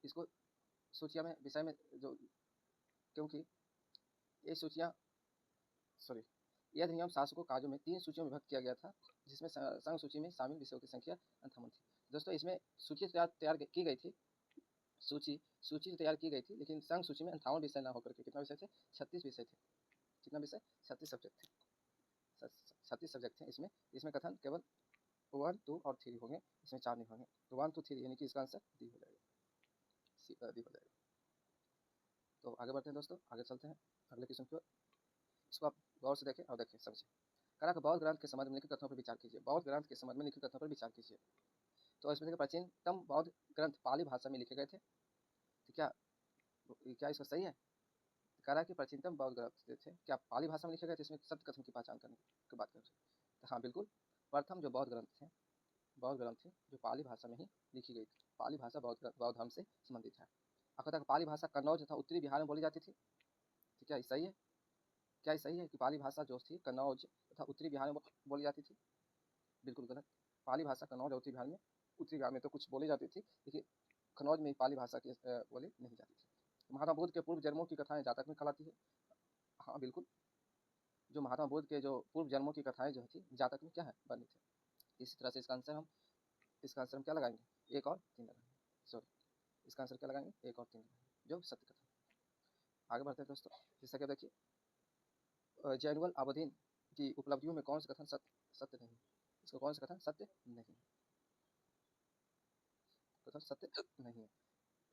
Speaker 1: इसको सूचिया में विषय में जो, क्योंकि ये सूचियाँ सॉरी यह अधिनियम शासकों कार्यों में 3 सूचियों में विभक्त किया गया था, जिसमें संघ सूची में शामिल विषयों की संख्या 58 थी। दोस्तों इसमें सूची तैयार की गई थी, सूची तैयार की गई थी, लेकिन संघ सूची में 58 विषय ना होकर के कितना विषय थे, 36 विषय थे। कितना विषय, 36 सब्जेक्ट थे, 36 सब्जेक्ट थे। इसमें कथन केवल 1, 2 और 3 होंगे, इसमें 4 नहीं होंगे। तो 1, 2, 3 यानी कि इसका आंसर डी हो जाएगा, डी हो जाएगा। तो आगे बढ़ते हैं दोस्तों, आगे चलते हैं अगले क्वेश्चन की ओर। इसको आप गौर से देखें और देखें समझें। करा के बौद्ध ग्रंथ के संबंध में लिखित कथनों पर विचार कीजिए। बौद्ध ग्रंथ के संबंध में लिखित कथनों पर विचार कीजिए। तो इसमें देखिए प्राचीनतम बौद्ध ग्रंथ पाली भाषा में लिखे गए थे। तो क्या इसका सही है? करा कि प्राचीनतम बौद्ध ग्रंथ थे क्या पाली भाषा में लिखे गए थे? इसमें सत्य कथन की पहचान करने की बात कर रहे हैं। तो हाँ बिल्कुल, प्रथम जो बौद्ध ग्रंथ थे जो पाली भाषा में ही लिखी गई थी। पाली भाषा बौद्ध धर्म से संबंधित है। आपको तक पाली भाषा कन्नौज तथा उत्तरी बिहार में बोली जाती थी। तो क्या सही है? क्या सही है कि पाली भाषा जो थी कन्नौज तथा उत्तरी बिहार में बोली जाती थी? बिल्कुल गलत। पाली भाषा कन्नौज और उत्तरी बिहार में तो कुछ बोली जाती थी, लेकिन कन्नौज में पाली भाषा की बोली नहीं जाती थी। महात्मा बुद्ध के पूर्व जन्मों की कथाएं जातक में कहलाती है। हाँ बिल्कुल, जो महात्मा बुद्ध के जो पूर्व जन्मों की कथाएं जो थी जातक में क्या है, बनी थी। इसी तरह से इसका आंसर हम क्या लगाएंगे, 1 और 3 लगाएंगे। सॉरी, इसका आंसर क्या लगाएंगे, 1 और 3 लगाएंगे, जो सत्य कथा। आगे बढ़ते हैं दोस्तों, जैसा कि देखिए जैनुअल आबदीन की उपलब्धियों में कौन सा कथन सत्य नहीं है? इसका कौन सा कथन सत्य नहीं है? कथन सत्य नहीं है।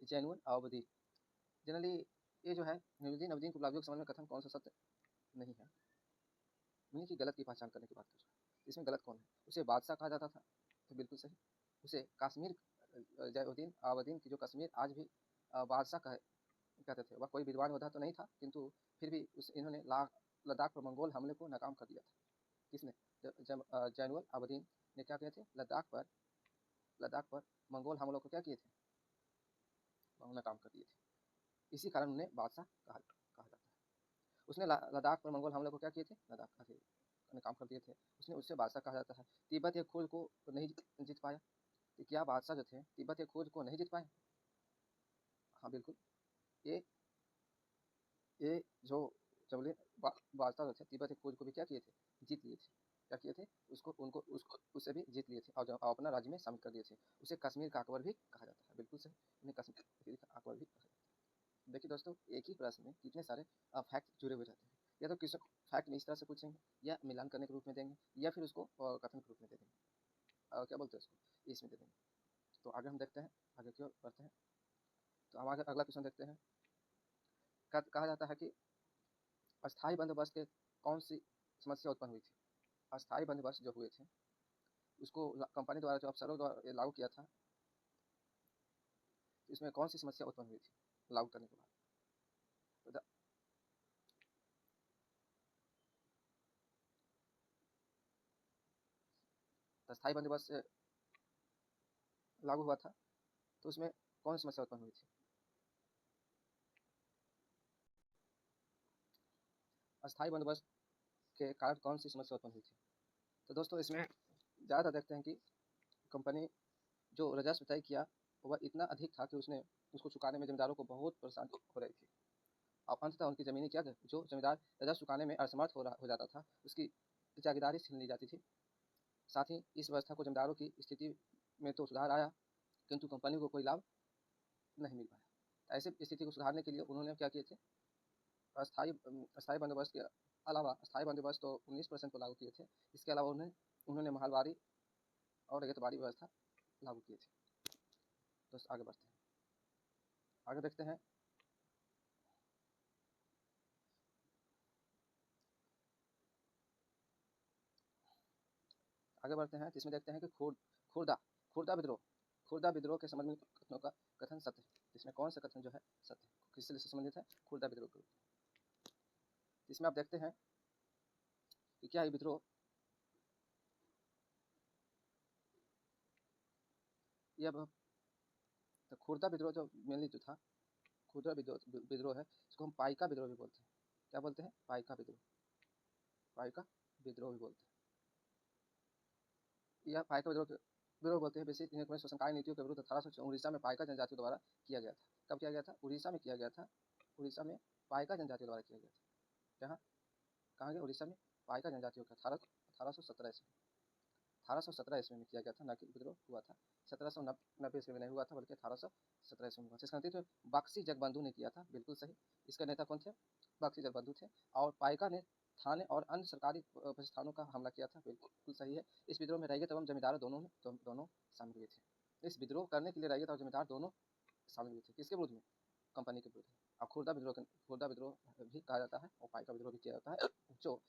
Speaker 1: जैनुअल आबदीन, जनरली ये जो है नुरुद्दीन अबदीन की उपलब्धियों के संबंध में कथन कौन सा सत्य नहीं है? उन्हीं की गलत की पहचान करने की बात कर रहा है। इसमें गलत कौन है? उसे बादशाह कहा जाता था, तो बिल्कुल सही। उसे कश्मीर, जैनुद्दीन आबदीन की जो कश्मीर आज भी बादशाह कहते थे, वह कोई विद्वान योद्धा तो नहीं था, किंतु फिर भी इन्होंने लद्दाख पर मंगोल हमले को नाकाम कर दिया था। किसने? जैनुअल आबदीन ने क्या किए थे? लद्दाख पर मंगोल हमलों को क्या किए थे? नाकाम कर दिए थे। इसी कारण उन्हें बादशाह कहा जाता है। उसने लद्दाख पर मंगोल हमले को क्या किए थे? नाकाम कर दिए थे, उसने उससे बादशाह कहा जाता है। तिब्बत एक खोज को नहीं जीत पाया। तो क्या बादशाह जो थे तिब्बत एक खोज को नहीं जीत पाए? हाँ बिल्कुल, ये जो जबलिन बादशाह जो थे तिब्बत एक खोज को भी क्या किए थे? जीत लिए थे। क्या किए थे? उसको उससे भी जीत लिए थे और अपना राज्य में शामिल कर दिए थे। उसे कश्मीर का अकबर भी कहा जाता है। बिल्कुल सही, उन्हें कश्मीर का अकबर भी कहा जाता है। देखिए दोस्तों, एक ही प्रश्न में कितने सारे फैक्ट जुड़े हुए रहते हैं। या तो किसी फैक्ट में इस तरह से पूछेंगे, या मिलान करने के रूप में देंगे, या फिर उसको कथन के रूप में दे देंगे, क्या बोलते हैं उसको, इसमें दे देंगे। तो आगे हम देखते हैं, आगे की ओर बढ़ते हैं। तो हम आगे अगला क्वेश्चन देखते हैं। कहा जाता है कि अस्थायी बंदोबस्त के कौन सी समस्या उत्पन्न हुई थी? अस्थायी बंदोबस्त जो हुए थे उसको कंपनी द्वारा जो अफसरों द्वारा लागू किया था, इसमें कौन सी समस्या उत्पन्न हुई थी लागू करने के बाद? तो अस्थायी बंदोबस्त लागू हुआ था, तो उसमें कौन सी समस्या उत्पन्न हुई थी? अस्थायी बंदोबस्त के कारण कौन सी समस्या उत्पन्न हुई थी? तो दोस्तों इसमें ज़्यादा देखते हैं कि कंपनी जो राजस्व तय किया वह इतना अधिक था कि उसको चुकाने में जमींदारों को बहुत परेशानी हो रही थी। अब अंततः उनकी ज़मीनें क्या गई, जो जमींदार राजस्व चुकाने में असमर्थ हो जाता था उसकी जागीरदारी छीन ली जाती थी। साथ ही इस व्यवस्था को जमींदारों की स्थिति में तो सुधार आया, किंतु कंपनी को कोई लाभ नहीं मिल पाया। ऐसे स्थिति को सुधारने के लिए उन्होंने क्या किए थे? अस्थायी बंदोबस्त के अलावा अस्थायी बंदोबस्त तो 19% को लागू किए थे। इसके अलावा उन्होंने महलवारी और रेतबारी व्यवस्था लागू किए थे। दोस्तों आगे बढ़ते हैं, आगे देखते हैं। आगे बढ़ते हैं, जिसमें देखते हैं कि खुर्दा विद्रोह के संबंध में कथनों का कथन सत्य है। इसमें कौन सा कथन जो है सत्य, किससे संबंधित है? खुर्दा विद्रोह के। इसमें आप देखते हैं कि क्या ये विद्रोह, यह तो खुर्दा विद्रोह जो मेनली जो था, खुर्दा विद्रोह है, इसको हम पाइका विद्रोह भी बोलते हैं। क्या बोलते हैं? पाइका विद्रोह भी बोलते हैं। यह पाइका विद्रोह बोलते हैं बेसिक इन्हें शोषणकारी नीतियों के विरुद्ध 1800 उड़ीसा में पाइका जनजातियों द्वारा किया गया था। कब किया गया था? उड़ीसा में किया गया था। उड़ीसा में पाइका जनजातियों द्वारा किया गया था। जहाँ कहाँ गया? उड़ीसा में पाइका जनजातियों का 1817 ईस्वी 1817 ईस्वी में किया गया था, न कि विद्रोह हुआ था 1790 ईस्वी में नहीं हुआ था, बल्कि 1817 ईस्वी में हुआ था। इसका नेतृत्व बख्शी जगबंधु ने किया था। बिल्कुल सही। इसका नेता कौन थे? बख्शी जगबंधु थे। और पाइका ने थाने और अन्य सरकारी प्रतिष्ठानों का हमला किया था। बिल्कुल सही है। इस विद्रोह में रैयत एवं जमींदार दोनों शामिल हुए थे। इस विद्रोह करने के लिए रैयत और जमींदार दोनों शामिल हुए थे। किसके विरुद्ध में? कंपनी के विरुद्ध। अब खुर्दा विद्रोह भी कहा जाता है और पाइका विद्रोह भी किया जाता है, जो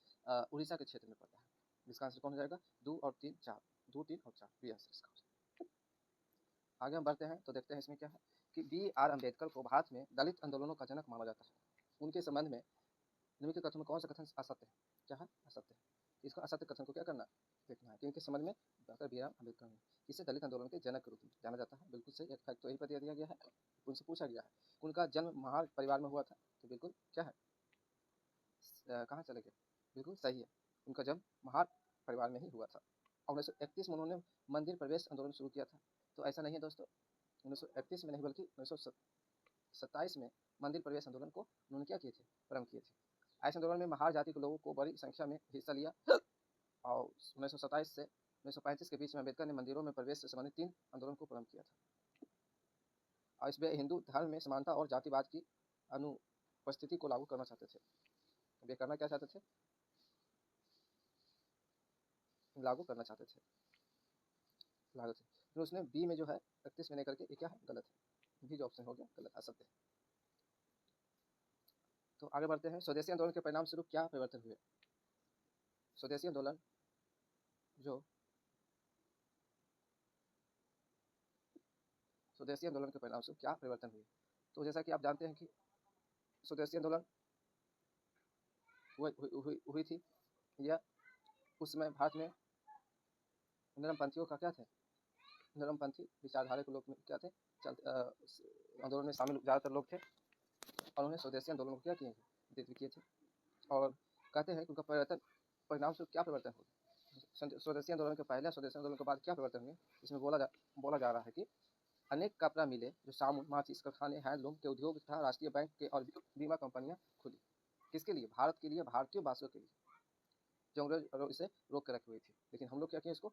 Speaker 1: उड़ीसा के क्षेत्र में पड़ता है। इसका आंसर कौन हो जाएगा? 2 और 3 4 2 3 और 4 बी आंसर इसका। आगे हम बढ़ते हैं तो देखते हैं इसमें क्या है कि B.R. अम्बेडकर को भारत में दलित आंदोलनों का जनक माना जाता है। उनके संबंध में निम्नलिखित कथन में कौन सा कथन असत्य है? क्या है? असत्य है। इसको असत्य कथन को क्या करना है? देखना है कि इनके संबंध में डॉक्टर B.R. अम्बेडकर ने इसे दलित आंदोलन के जनक के रूप में जाना जाता है। बिल्कुल सही। एक फैक्ट तो यही पर दिया गया है, उनसे पूछा गया है उनका जन्म महार परिवार में हुआ था, तो बिल्कुल क्या है? कहाँ चले गए? बिल्कुल सही है, उनका जन्म महार परिवार में ही हुआ था। 1931 में उन्होंने मंदिर प्रवेश आंदोलन शुरू किया था। तो ऐसा नहीं है दोस्तों, 1931 में नहीं बल्कि 1927 में मंदिर प्रवेश आंदोलन को उन्होंने क्या किए थे? प्रारंभ किए थे। ऐसे आंदोलन में महार जाति के लोगों को बड़ी संख्या में हिस्सा लिया और 1927 से 1935 के बीच में अम्बेडकर ने मंदिरों में प्रवेश से संबंधित 3 आंदोलन को प्रारंभ किया था। और इसमें हिंदू धर्म में समानता और जातिवाद की अनुपस्थिति को लागू करना चाहते थे। वे करना क्या चाहते थे? लागू करना चाहते थे। लागू थे। फिर उसने बी में जो है 31 में नहीं करके ये क्या है? गलत है। बी जो ऑप्शन हो गया गलत, असत्य है। तो आगे बढ़ते हैं। स्वदेशी आंदोलन के परिणाम स्वरूप क्या परिवर्तन हुए? स्वदेशी आंदोलन जो स्वदेशी आंदोलन के परिणाम स्वरूप क्या परिवर्तन हुए? तो जैसा कि आप जानते हैं कि स्वदेशी आंदोलन हुई थी, या उस समय भारत में नरमपंथियों का क्या थे? नरमपंथी विचारधारा के लोग क्या थे? आंदोलन में शामिल ज़्यादातर लोग थे और उन्हें स्वदेशी आंदोलन को क्या किए थे? नेतृत्व किए थे। और कहते हैं कि उनका परिणाम स्वरूप क्या परिवर्तन हुआ? स्वदेशी आंदोलन के पहले स्वदेशी आंदोलन के बाद क्या परिवर्तन हुए? इसमें बोला जा रहा है कि अनेक कपड़ा मिले, जो साबुन, माचिस कारखाने, हैंडलूम के उद्योग तथा राष्ट्रीय बैंक के और बीमा कंपनियां खुली। किसके लिए? भारत के लिए, भारतीय वासियों के लिए, जो अंग्रेज इसे रोक के रखी हुई थी। लेकिन हम लोग क्या किए? इसको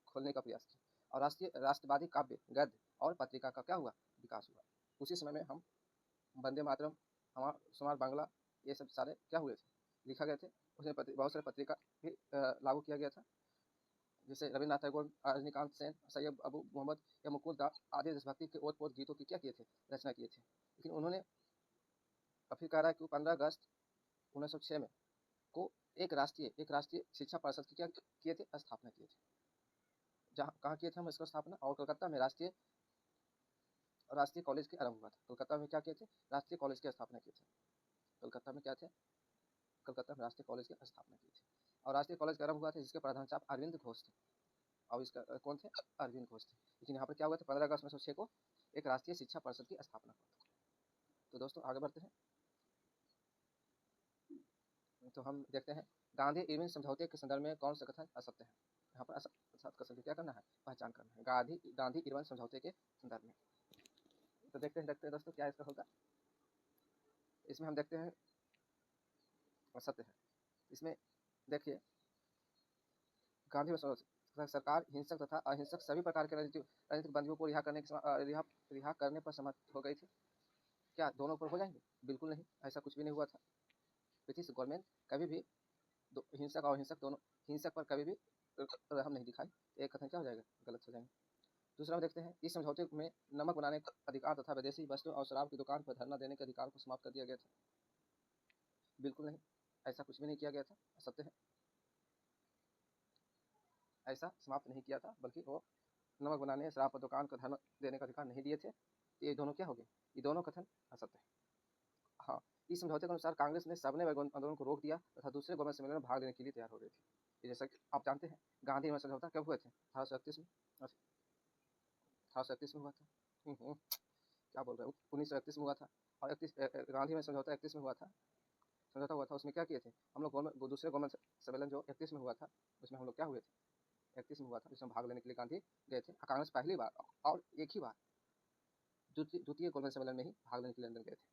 Speaker 1: खोलने का प्रयास किया और राष्ट्रवादी काव्य, गद्य और पत्रिका का क्या हुआ? विकास हुआ। उसी समय में हम वंदे मातरम, हमारा सुमार बांग्ला, ये सब सारे क्या हुए थे? लिखा गए थे। उसमें बहुत सारे पत्रिका भी लागू किया गया था, जैसे रविन्द्रनाथ टैगोर, रजनीकांत सेन, सैयद अबू मोहम्मद या मुकुल दास आदि देशभक्ति के ओत पोत गीतों की क्या किए थे? रचना किए थे। लेकिन उन्होंने फिर कह रहा है कि 15 अगस्त 1906 में को एक राष्ट्रीय शिक्षा परिषद की क्या किए थे? स्थापना किए थे। जहाँ कहाँ किए थे हम इसका स्थापना? और कलकत्ता में राष्ट्रीय कॉलेज के आरंभ हुआ था। कलकत्ता में क्या किए थे? राष्ट्रीय कॉलेज की स्थापना किए थे। कलकत्ता में क्या थे? कलकत्ता में राष्ट्रीय कॉलेज की स्थापना की थी। और राष्ट्रीय कॉलेज का आरंभ हुआ था, जिसके प्रधानाचार्य अरविंद घोष थे। और इसका कौन थे? अरविंद घोष थे। लेकिन यहाँ पर क्या हुआ था? 15 अगस्त 1906 को एक राष्ट्रीय शिक्षा परिषद की स्थापना हुआ था। तो दोस्तों आगे बढ़ते हैं। तो हम देखते हैं गांधी इरविन समझौते के संदर्भ में कौन सा कथन असत्य है? यहाँ पर असत्य कथन क्या करना है? पहचान करना है। गांधी इरविन समझौते के संदर्भ में। तो देखते हैं दोस्तों क्या इसका होगा। इसमें हम देखते हैं असत्य है। इसमें देखिए, गांधी सरकार हिंसक तथा अहिंसक सभी प्रकार के राजनीतिक बंदियों को रिहा करने पर सहमत हो गई थी। क्या दोनों पर हो जाएंगे? बिल्कुल नहीं, ऐसा कुछ भी नहीं हुआ था। ब्रिटिश गवर्नमेंट कभी भी हिंसक और अहिंसक दोनों, हिंसक पर कभी भी रहम नहीं दिखाई। एक कथन क्या हो जाएगा? गलत हो जाएंगे। दूसरा देखते हैं, इस समझौते में नमक बनाने का अधिकार तथा विदेशी वस्तुओं और शराब की दुकान पर धरना देने के अधिकार को समाप्त कर दिया गया था। बिल्कुल नहीं, ऐसा कुछ भी नहीं किया गया था। असत्य है, ऐसा समाप्त नहीं किया था, बल्कि वो नमक बनाने, शराब पर दुकान को धरना देने का अधिकार नहीं दिए थे। ये दोनों क्या हो गए? ये दोनों कथन असत्य है। हाँ, इस समझौते के अनुसार कांग्रेस ने सबने आंदोलन को रोक दिया तथा दूसरे गवर्नमेंट सम्मेलन में भाग लेने के लिए तैयार हो गई थी। जैसा कि आप जानते हैं, गांधी में समझौता कब हुए थे? 1831 में। 1831 में हुआ था। क्या बोल रहे हो? 1931 में हुआ था। और गांधी में समझौता 31 में हुआ था। समझौता हुआ था, उसमें क्या किए थे हम लोग? दूसरे गवर्नमेंट सम्मेलन जो 31 में हुआ था, उसमें हम लोग क्या हुए थे? 31 में हुआ था, जिसमें भाग लेने के लिए गांधी गए थे। कांग्रेस पहली बार और एक ही बार द्वितीय गोलमेज सम्मेलन में ही भाग लेने के लिए लंदन गए थे,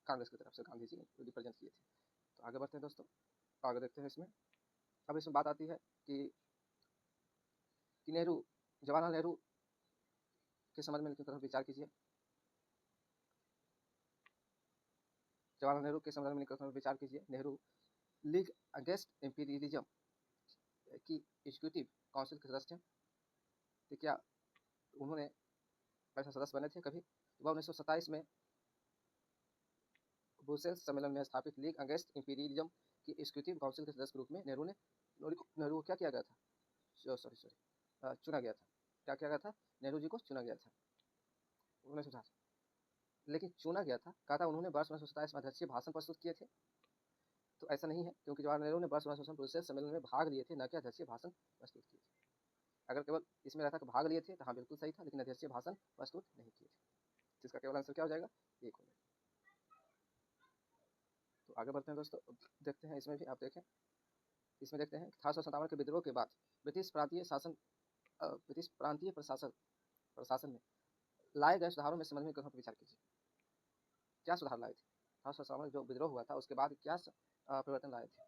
Speaker 1: कांग्रेस की तरफ से गांधी जी ने रिप्रेजेंट किए थे। तो आगे बढ़ते हैं दोस्तों, आगे देखते हैं इसमें। अब इसमें बात आती है कि नेहरू, जवाहरलाल नेहरू के समझ की तरफ विचार कीजिए। जवाहरलाल नेहरू के समझ की तरफ विचार कीजिए। नेहरू लीग अगेंस्ट इंपीरियलिज्म की एग्जीक्यूटिव काउंसिल के सदस्य थे। तो क्या उन्होंने ऐसा सदस्य बने थे कभी? वह 1927 में ब्रुसेल्स सम्मेलन में स्थापित लीग अगेंस्ट इंपीरियलिज्म की एग्जीक्यूटिव काउंसिल के सदस्य के रूप में नेहरू को क्या किया गया था? चुना गया था। क्या किया गया था? नेहरू जी को चुना गया था 1927। लेकिन चुना गया था, कहा था उन्होंने वर्ष 1927 में अध्यक्षीय भाषण प्रस्तुत किए थे। तो ऐसा नहीं है, क्योंकि जवाहरलाल नेहरू ने वर्ष 1927 ब्रुसेल्स सम्मेलन में भाग लिए थे, न कि अध्यक्षीय भाषण प्रस्तुत किए थे। अगर केवल इसमें रहता कि भाग लिए थे तो हाँ बिल्कुल सही था, लेकिन अध्यक्षीय भाषण प्रस्तुत नहीं किए थे, जिसका केवल आंसर क्या हो जाएगा? एक हो जाएगा। तो आगे बढ़ते हैं दोस्तों, देखते हैं इसमें भी। आप देखें, इसमें देखते हैं 1857 के विद्रोह के बाद ब्रिटिश प्रांतीय प्रशासन में लाए गए सुधारों में संबंध में विचार कीजिए। क्या सुधार लाए थे? 1857 में जो विद्रोह हुआ था उसके बाद क्या परिवर्तन लाए थे?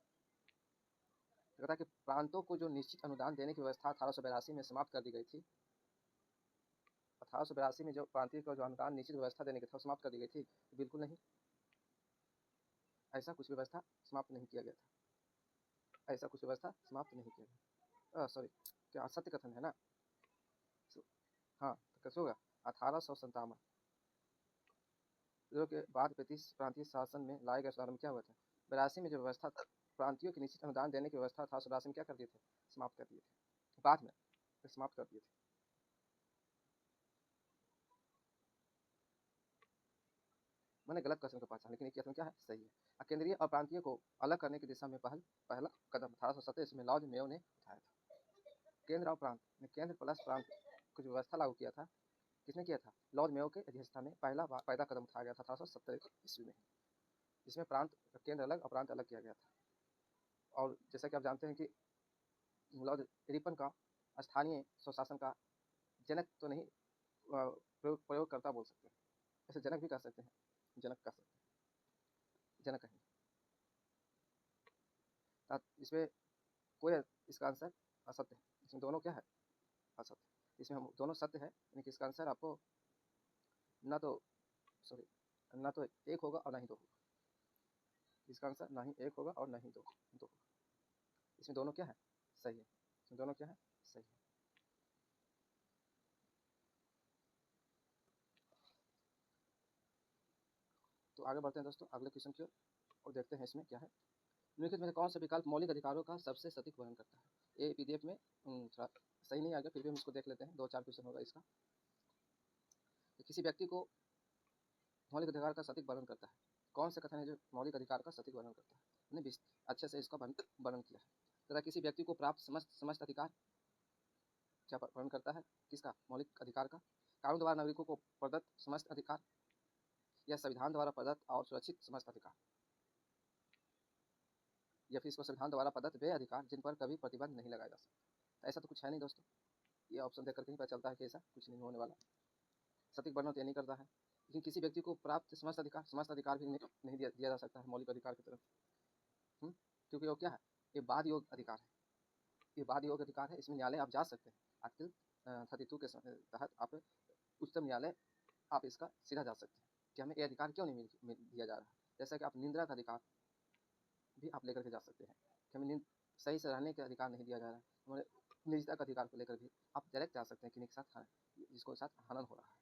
Speaker 1: कहता कि प्रांतों को जो निश्चित अनुदान देने की व्यवस्था 1882 में समाप्त कर दी गई थी। 1882 में जो प्रांतीय को जो अनुदान निश्चित व्यवस्था देने की था समाप्त कर दी गई थी? बिल्कुल नहीं, ऐसा कुछ व्यवस्था समाप्त नहीं किया गया था। ऐसा कुछ व्यवस्था समाप्त नहीं किया गया। सॉरी, क्या सत्य कथन है ना? हाँ, तो कैसे होगा? 1857 के बाद ब्रिटिश प्रांतीय शासन में लाए गए सुधारों में क्या हुआ था? 82 में जो व्यवस्था प्रांतियों की निश्चित अनुदान देने की व्यवस्था 1882 में क्या कर दिए थे? समाप्त कर दिए थे। बाद में समाप्त कर दिए थे। मैंने गलत क्वेश्चन को पहचान, लेकिन ये क्या है? सही है। केंद्रीय और प्रांतीय को अलग करने की दिशा में पहला कदम 1827 में लॉर्ड मेयो ने उठाया था। केंद्र और प्रांत, केंद्र प्लस प्रांत की जो व्यवस्था लागू किया था, किसने किया था? लॉर्ड मेयो के अध्यक्षता में पहला कदम उठाया गया था 1870 ईस्वी में, जिसमें प्रांत केंद्र अलग और प्रांत अलग किया गया था। और जैसा कि आप जानते हैं कि लॉर्ड रिपन का स्थानीय स्वशासन का जनक तो नहीं, प्रयोगकर्ता बोल सकते हैं, ऐसे जनक भी कह सकते हैं, जनक कह सकते हैं, जनक कहेंगे। इसमें कोई, इसका आंसर असत्य है। इसमें दोनों क्या है? असत्य। इसमें हम दोनों सत्य है, यानी कि इसका आंसर आपको ना तो एक होगा और ना ही दो होगा। इसका आंसर ना ही एक होगा और ना ही दो होगा। इसमें दोनों क्या है? सही है। इसमें दोनों क्या है? सही है। तो आगे बढ़ते हैं दोस्तों अगले क्वेश्चन की ओर और देखते हैं इसमें क्या है। निम्नलिखित में से कौन सा विकल्प मौलिक अधिकारों का सबसे सटीक वर्णन करता है? ये पीडीएफ में थोड़ा सही नहीं आ गया, फिर भी हम इसको देख लेते हैं। 2-4 क्वेश्चन होगा इसका। तो किसी व्यक्ति को मौलिक अधिकार का सटीक वर्णन करता है। कौन सा कथन है जो मौलिक अधिकार का सटीक वर्णन करता है? हमने अच्छे से इसका वर्णन किया है। तथा किसी व्यक्ति को प्राप्त समस्त अधिकार क्या वर्णन करता है? किसका? मौलिक अधिकार का। कानून द्वारा नागरिकों को प्रदत्त समस्त अधिकार या संविधान द्वारा प्रदत्त और सुरक्षित समस्त अधिकार, या फिर इसको संविधान द्वारा प्रदत्त वे अधिकार जिन पर कभी प्रतिबंध नहीं लगाया जा सकता। तो ऐसा तो कुछ है नहीं दोस्तों, ये ऑप्शन देख करके ही पता चलता है कि ऐसा कुछ नहीं होने वाला। सटीक वर्णन तो ये नहीं करता है। लेकिन किसी व्यक्ति को प्राप्त समस्त अधिकार भी नहीं दिया जा सकता है मौलिक अधिकार की तरफ, क्योंकि वो क्या है? ये बाद योग अधिकार है। ये बाद योग अधिकार है। इसमें न्यायालय आप जा सकते हैं। आर्टिकल 32 के तहत आप उच्चतम न्यायालय आप इसका सीधा जा सकते हैं कि हमें ये अधिकार क्यों नहीं दिया जा रहा। जैसा कि आप निंदा का अधिकार भी आप लेकर के जा सकते हैं कि हमें सही से रहने का अधिकार नहीं दिया जा रहा है। हमारे निजता का अधिकार को लेकर भी आप डायरेक्ट जा सकते हैं कि जिसको साथ हनन हो रहा है।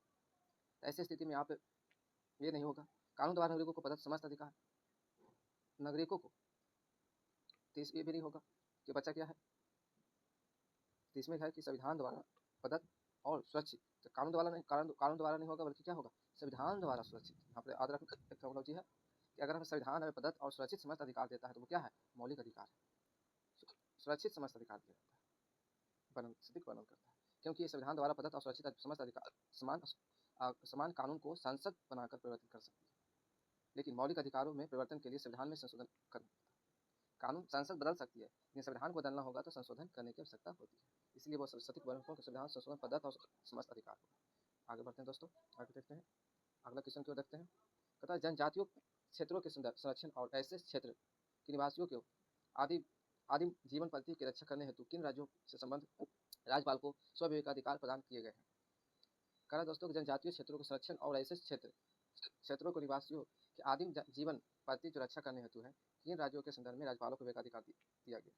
Speaker 1: तो ऐसी स्थिति में आप ये नहीं होगा। कानून द्वारा नागरिकों को प्रदत्त समस्त अधिकार नागरिकों को, तो ये भी नहीं होगा कि बच्चा क्या है? तो इसमें है कि संविधान द्वारा प्रदत्त और सुरक्षित। तो कानून द्वारा नहीं होगा, बल्कि क्या होगा? संविधान द्वारा सुरक्षित। यहाँ पर याद रखना एक टर्मिनोलॉजी है कि अगर हमें संविधान हमें प्रदत्त और सुरक्षित समस्त अधिकार देता है तो वो क्या है? मौलिक अधिकार है। सुरक्षित समस्त अधिकार दिया जाता है, सटीक वर्णन करता है, क्योंकि ये संविधान द्वारा प्रदत्त और सुरक्षित समस्त अधिकार समान कानून को संसद बनाकर परिवर्तित कर सकती है। लेकिन मौलिक अधिकारों में परिवर्तन के लिए संविधान में संशोधन करना पड़ता है। कानून संसद बदल सकती है, लेकिन संविधान को बदलना होगा तो संशोधन करने की आवश्यकता होती है। इसलिए वो सशक्त वर्गों को संविधान संशोधन पद्धत और समस्त अधिकार होगा। आगे बढ़ते हैं दोस्तों, आगे देखते हैं अगला क्वेश्चन की ओर देखते हैं। कहता है जनजातियों क्षेत्रों के संरक्षण और ऐसे क्षेत्र के निवासियों को आदिम जीवन पद्धति की रक्षा करने हेतु किन राज्यों से संबंध राज्यपाल को स्वविवेकाधिकार प्रदान किए गए हैं। कह रहा दोस्तों जनजातीय क्षेत्रों के संरक्षण और ऐसे क्षेत्रों को निवासियों के आदिम जीवन पद्धति की रक्षा करने हेतु है किन राज्यों के संदर्भ में राज्यपालों को विवेकाधिकार दिया गया,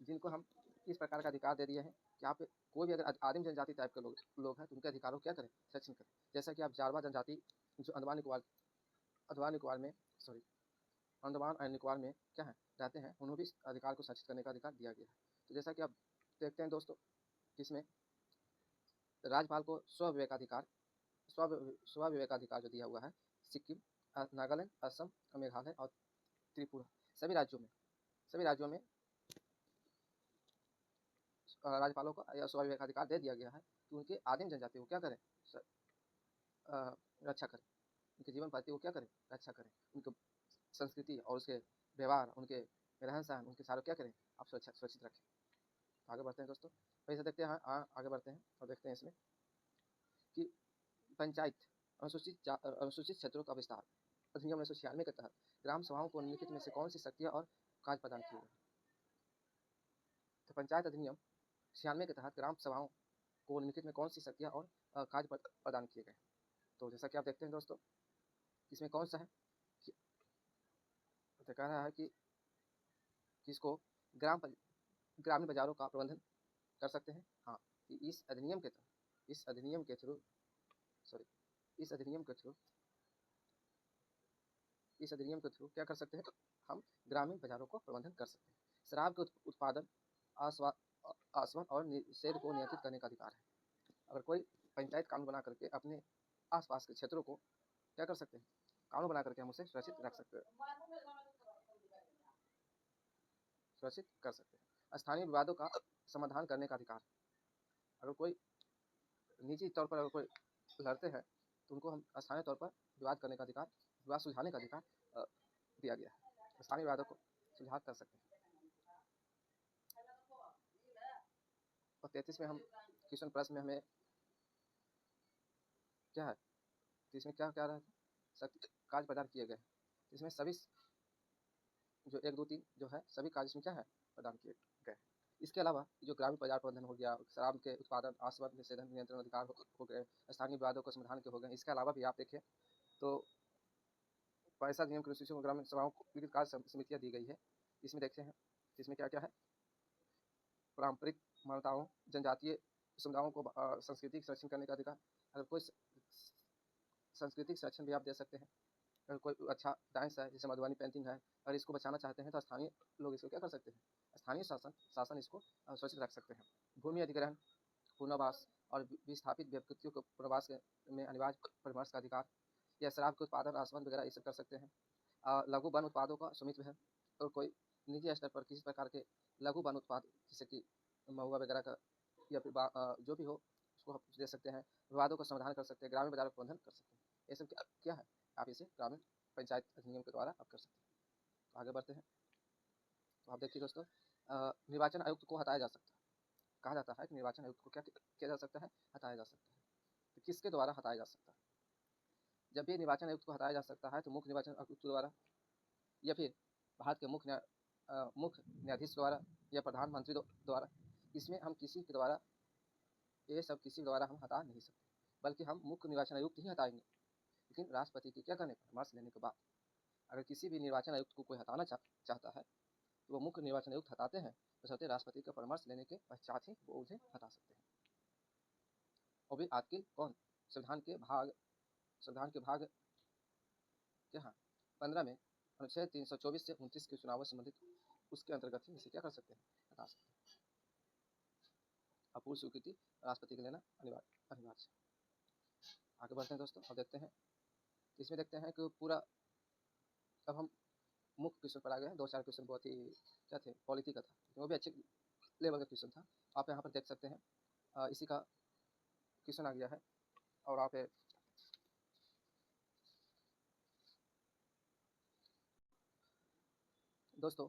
Speaker 1: जिनको हम इस प्रकार का अधिकार दे दिए हैं कि आप कोई भी अगर आदिम जनजाति टाइप के लोग हैं तो उनके अधिकारों को क्या करें, संरक्षण करें। जैसा कि आप जारवा जनजाति जो अंडमान एंड निकोबार में क्या है रहते हैं, उन्हें भी अधिकार को संरक्षित करने का अधिकार दिया गया है। तो जैसा कि आप देखते हैं दोस्तों, जिसमें राज्यपाल को स्वविवेकाधिकार जो दिया हुआ है सिक्किम, नागालैंड, असम, मेघालय और त्रिपुरा सभी राज्यों में राज्यपालों को स्वविवेकाधिकार दे दिया गया है कि उनके आदिम जनजाति को क्या करें, रक्षा करें, उनके जीवन पद्धति को क्या करें, रक्षा करें, उनकी संस्कृति और उसके व्यवहार, उनके रहन सहन, उनके सारे क्या करें, आप सुरक्षित रखें। तो आगे बढ़ते हैं दोस्तों, वैसे देखते हैं आगे बढ़ते हैं और देखते हैं इसमें कि पंचायत अनुसूचित क्षेत्रों का विस्तार अधिनियम 1996 के तहत ग्राम सभाओं को निम्नलिखित में से कौन सी शक्तियाँ और कार्य प्रदान किए गए। तो पंचायत अधिनियम 96 के तहत ग्राम सभाओं को निम्नलिखित में कौन सी शक्तियाँ और कार्य प्रदान किए गए। तो जैसा कि आप देखते हैं दोस्तों, इसमें कौन सा है तो कह रहा है कि किसको ग्रामीण बाजारों का प्रबंधन कर सकते हैं। हाँ, इस अधिनियम के थ्रू क्या कर सकते हैं, हम ग्रामीण बाजारों को प्रबंधन कर सकते हैं। शराब के उत्पादन, आस्वान और निषेध को नियंत्रित करने का अधिकार है। अगर कोई पंचायत कानून बना करके अपने आसपास के क्षेत्रों को क्या कर सकते हैं, कानून बना करके हम उसे सुरक्षित कर सकते हैं। स्थानीय विवादों का समाधान करने का अधिकार। अगर कोई निजी तौर पर अगर कोई लड़ते हैं तो उनको हम स्थानीय तौर पर विवाद करने का अधिकार, विवाद सुलझाने का अधिकार दिया गया है। स्थानीय विवादों को सुलझा कर सकते हैं। और 33 में हम क्वेश्चन प्रश्न में हमें क्या है, इसमें क्या रहा था, कार्य प्रदान किए गए। इसमें सभी जो 1, 2, 3 जो है सभी कार्य इसमें क्या है, प्रदान किए गए। इसके अलावा जो ग्रामीण बाजार प्रबंधन हो गया, शराब के उत्पादन, आस्वान निषेधन नियंत्रण अधिकार हो गए, स्थानीय विवादों को समाधान के हो गए। इसके अलावा भी आप देखें तो पैसा नियम के अनुसूची में ग्रामीण सभाओं को विविध कार्य समितियाँ दी गई है। इसमें देखते हैं इसमें क्या क्या है, पारंपरिक मान्यताओं, जनजातीय समुदायों को सांस्कृतिक संरक्षण करने का अधिकार। अगर कोई सांस्कृतिक संरक्षण भी आप दे सकते हैं। अगर कोई अच्छा डांस है, जैसे मधुबनी पेंटिंग है, और इसको बचाना चाहते हैं तो स्थानीय लोग इसको क्या कर सकते हैं, स्थानीय शासन इसको सुरक्षित रख सकते हैं। भूमि अधिग्रहण, पुनर्वास और विस्थापित व्यक्तियों को पुनर्वास में अनिवार्य परामर्श का अधिकार, या शराब के उत्पादन, आसवन वगैरह ये सब कर सकते हैं। लघु वन उत्पादों का स्वामित्व है, और कोई निजी स्तर पर किसी प्रकार के लघु वन उत्पाद जैसे कि महुआ वगैरह का या फिर जो भी हो उसको हम दे सकते हैं। विवादों का समाधान कर सकते हैं, ग्रामीण बाजार प्रबंधन कर सकते हैं। ये सब क्या है, आप इसे ग्रामीण पंचायत अधिनियम के द्वारा आप कर सकते हैं। तो आगे बढ़ते हैं। तो आप देखिए दोस्तों, निर्वाचन आयुक्त को हटाया जा सकता है। कहा जाता है कि निर्वाचन आयुक्त को क्या किया जा सकता है, हटाया जा सकता है। तो किसके द्वारा हटाया जा सकता है। जब भी निर्वाचन आयुक्त को हटाया जा सकता है तो मुख्य निर्वाचन आयुक्त द्वारा, या फिर भारत के मुख्य न्यायाधीश द्वारा, या प्रधानमंत्री द्वारा। इसमें हम किसी के द्वारा हम हटा नहीं सकते, बल्कि हम मुख्य निर्वाचन आयुक्त ही हटाएंगे। लेकिन राष्ट्रपति की क्या करने पर, परामर्श लेने के बाद। अगर किसी भी निर्वाचन आयुक्त को कोई हटाना चाहता है तो वो मुख्य निर्वाचन आयुक्त हटाते हैं, तो चलते राष्ट्रपति का परामर्श लेने के पश्चात ही वो उसे हटा सकते हैं। और भी आर्टिकल कौन, संविधान के भाग क्या है 15 में अनुच्छेद 324 से 29 के चुनावों से संबंधित उसके अंतर्गत ही इसे क्या कर सकते हैं, हटा सकते हैं। अपूर्ण स्वीकृति राष्ट्रपति के लेना अनिवार्य। आगे बढ़ते हैं दोस्तों और देखते हैं। इसमें देखते हैं कि पूरा, अब हम मुख्य क्वेश्चन पर आ गए हैं। 2-4 क्वेश्चन बहुत ही क्या थे, पॉलिटी का था, वो भी अच्छे लेवल का क्वेश्चन था। आप यहाँ पर देख सकते हैं, इसी का क्वेश्चन आ गया है। और आप दोस्तों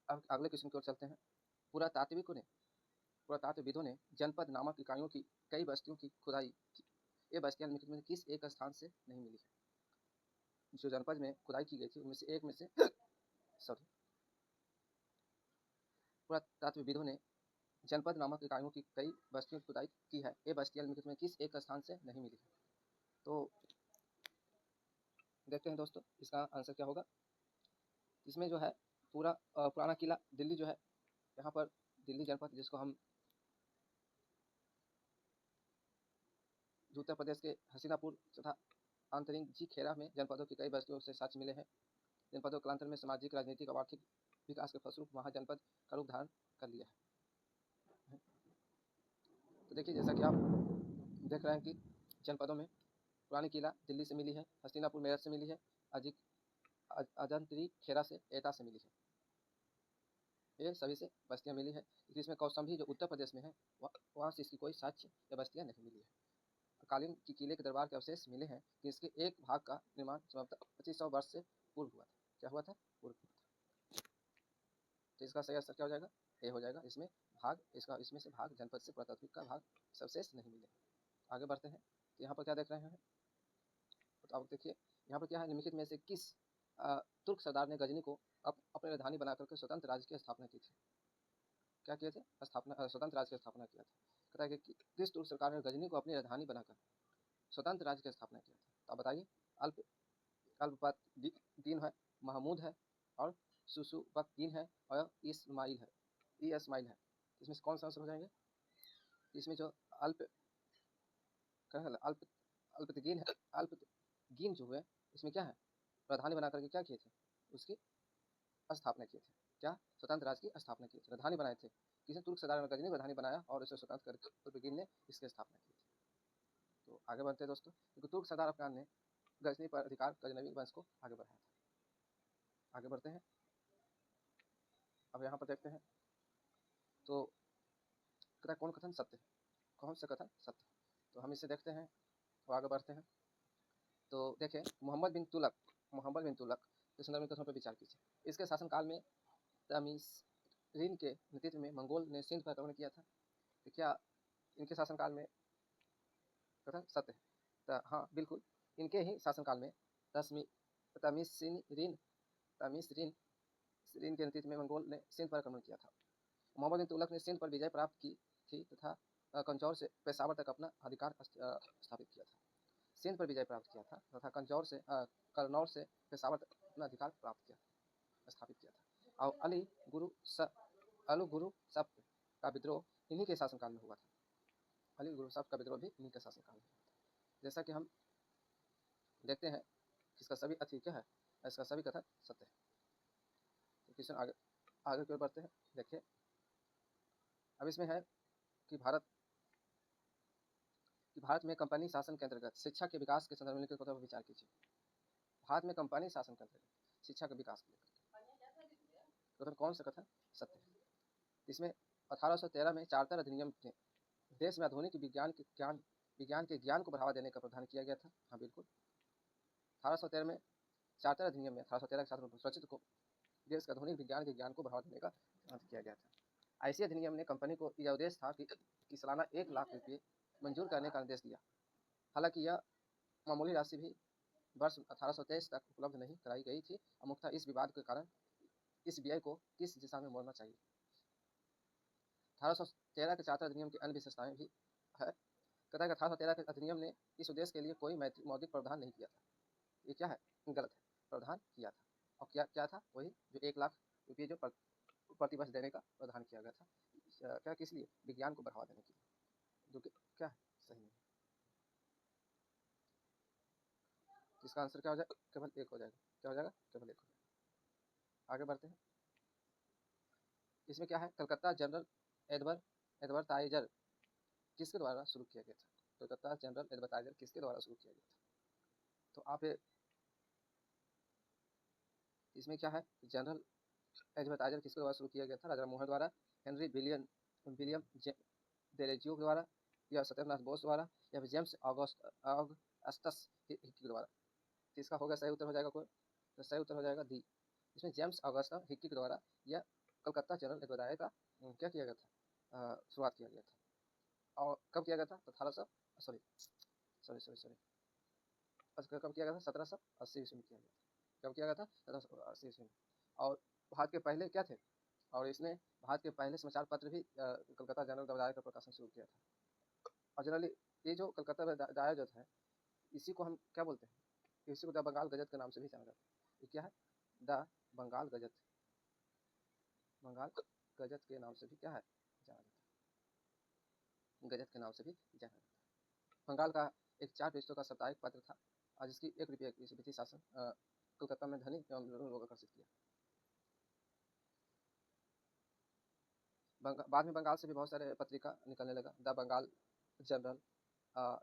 Speaker 1: अब अगले क्वेश्चन की ओर चलते हैं। पुरातात्विदों ने जनपद नामक इकाइयों की कई बस्तियों की खुदाई की। ये बस्तियां निम्नलिखित में किस एक स्थान से नहीं मिली है? जो जनपद में खुदाई की गई थी उनमें से एक में से सॉरी पुरातात्विदों ने जनपद नामक इकाइयों की कई बस्तियों की खुदाई की है। ये बस्तियां निम्नलिखित में किस एक स्थान से नहीं मिली है? तो देखते हैं दोस्तों इसका आंसर क्या होगा। इसमें जो है पुराना किला दिल्ली जो है, यहाँ पर दिल्ली जनपद जिसको हम उत्तर प्रदेश के हसीनापुर तथा आंतरिक जी खेरा में जनपदों की कई बस्तियों से साक्ष्य मिले हैं। जनपदों कालांतर में सामाजिक, राजनीतिक और आर्थिक विकास के फलस्वरूप महाजनपद का रूप धारण कर लिया है। तो देखिए जैसा कि आप देख रहे हैं कि जनपदों में पुरानी किला दिल्ली से मिली है, हस्तिनापुर मेरठ से मिली है, अजंतरी खेरा से एटा से मिली है। ये सभी से बस्तियां मिली है। इसमें कौशाम्बी जो उत्तर प्रदेश में है वहाँ से इसकी कोई साक्ष्य या बस्तियां नहीं मिली है। कालीन की किले के दरबार के अवशेष मिले हैं कि इसके एक भाग का निर्माण संभवतः 2500 वर्ष से पूर्व हुआ था। क्या हुआ था? पूर्व हुआ था। तो इसका सही आंसर क्या हो जाएगा? ये हो जाएगा। इसमें इसमें से भाग जनपद से पुरातात्विक का भाग अवशेष नहीं मिले। आगे बढ़ते हैं। तो यहाँ पर क्या देख रहे हैं? तो अब देखिए यहाँ पर क्या है, निम्नलिखित में से किस तुर्क सरदार ने गजनी को अपनी राजधानी बना करके स्वतंत्र राज्य की स्थापना की थी? क्या किए थे? स्वतंत्र राज्य की स्थापना किया था। कहता है कि किस तुर्क सरकार ने गजनी को अपनी राजधानी बनाकर स्वतंत्र राज्य की स्थापना किया था? तो आप बताइए। अल्पदीन है, महमूद है और सुसुबकदीन है और इस्माइल है। इसमें से कौन सा आंसर हो जाएंगे? इसमें जो अल्पतगीन है, अल्पतगीन जो हुए इसमें क्या है, राजधानी बना करके क्या किए थे? उसकी स्थापना किए थे। क्या? स्वतंत्र राज्य की स्थापना की थी, राजधानी बनाए थे। किसी तुर्क सरदार ने गजनी को राजधानी बनाया और उसे स्वतंत्र करके अल्पतगीन ने इसकी स्थापना की थी। तो आगे बढ़ते हैं दोस्तों, क्योंकि तुर्क सरदार अफगान ने गजनी पर अधिकार गजनवी वंश को आगे बढ़ाया था। आगे बढ़ते हैं। अब यहाँ पर देखते हैं तो कौन कथन सत्य है, कौन सा कथन सत्य है? तो हम इसे देखते हैं तो आगे बढ़ते हैं। तो देखिए मोहम्मद बिन तुगलक के संदर्भ में कथनों पर विचार कीजिए। इसके शासनकाल में तमीसरीन के नेतृत्व में मंगोल ने सिंध पर आक्रमण किया था। तो क्या इनके शासनकाल में कथन सत्य है? तो हाँ बिल्कुल, इनके ही शासनकाल में तमीसरीन के नेतृत्व में मंगोल ने सिंध पर आक्रमण किया था। मोहम्मद बिन तुगलक ने सिंध पर विजय प्राप्त की थी तथा कंजौर से पेशावर तक अपना अधिकार स्थापित किया था। सिंध पर विजय प्राप्त किया था तथा कन्नौज से पेशावर तक अपना अधिकार स्थापित किया था। और अली गुरु सब का विद्रोह इन्हीं के शासनकाल में हुआ था। अली गुरु सब का विद्रोह भी इन्हीं के शासनकाल में हुआ था। जैसा कि हम देखते हैं इसका सभी क्या है, इसका सभी कथन सत्य है। तो क्वेश्चन आगे की ओर बढ़ते हैं। देखिए अब इसमें है कि भारत में कंपनी शासन के अंतर्गत शिक्षा के विकास के संदर्भ में लिखित कथनों पर विचार कीजिए। भारत में कंपनी शासन के अंतर्गत शिक्षा के विकास को लेकर कथन कौन सा कथन सत्य है? इसमें 1813 में चार्टर अधिनियम ने देश में आधुनिक विज्ञान के ज्ञान को बढ़ावा देने का प्रावधान किया गया था। हाँ बिल्कुल, 1813 में चार्टर अधिनियम में 1813 के साथ स्वचित को देश के आधुनिक विज्ञान के ज्ञान को बढ़ावा देने का प्रावधान किया गया था। ऐसे अधिनियम ने कंपनी को यह उद्देश्य था कि सालाना 1 लाख रुपये मंजूर करने का निर्देश दिया। हालांकि यह मामूली राशि भी वर्ष 1823 तक उपलब्ध नहीं कराई गई थी। मुख्यतः इस विवाद के कारण इस व्यय को किस दिशा में मोड़ना चाहिए? 1813 के चार्टर अधिनियम की अन्य विशेषताएं भी है। कहता है कि 1813 के अधिनियम ने इस उद्देश्य के लिए कोई मौद्रिक प्रावधान नहीं किया था। ये क्या है? गलत है। प्रावधान किया था। और क्या था? वही जो 1 लाख रुपये जो प्रति वर्ष देने का प्रावधान किया गया था। क्या किस लिए? विज्ञान को बढ़ावा देने के लिए, जो कि क्या है? सही नहीं। इसका आंसर क्या हो जाएगा? केवल 1 हो जाएगा। क्या हो जाएगा? केवल 1 हो जाएगा। आगे बढ़ते हैं। इसमें क्या है? कलकत्ता जनरल एडवर्टाइजर किसके द्वारा शुरू किया गया था? कलकत्ता जनरल एडवर्टाइजर किसके द्वारा शुरू किया गया था? तो आप इसमें क्या है? जनरल एडवर्टाइजर किसके द्वारा शुरू किया गया था? राजा मोहन द्वारा, हेनरी विलियम डेरेजियो द्वारा, या सत्येंद्रनाथ बोस द्वारा, या जेम्स ऑगस्टस हिक्की द्वारा? तो इसका होगा सही उत्तर हो जाएगा कोई? तो सही उत्तर हो जाएगा डी, इसमें जेम्स ऑगस्टा हिक्की के द्वारा यह कलकत्ता जनरल एडवर्टाइजर का क्या किया गया था, शुरुआत किया गया था। और कब किया गया था? 1800 सॉरी सॉरी सॉरी सॉरी कब किया गया था? 1780 ईस्वी में किया गया था। कब किया गया था? 1780 ईस्वी में। और भारत के पहले क्या थे? और इसने भारत के पहले समाचार पत्र भी कलकत्ता जनरल एडवर्टाइजर का प्रकाशन शुरू किया था। और जनरली ये जो कलकत्ता एडवर्टाइजर जो है, इसी को हम क्या बोलते हैं? इसी को द बंगाल गजट के नाम से भी जाना जाता है। ये क्या है? The Bengal gazette, Bengal gazette के नाम से भी क्या है? जाना जाता है, गजट के नाम से भी जाना जाता है। बंगाल का एक 4 पृष्ठों का साप्ताहिक पत्र था, और जिसकी 1 रुपये की ब्रिटिश शासन कलकत्ता में धनी एवं लोगों को आकर्षित किया। बाद में बंगाल से भी बहुत सारे पत्रिका निकलने लगा। The Bengal Journal,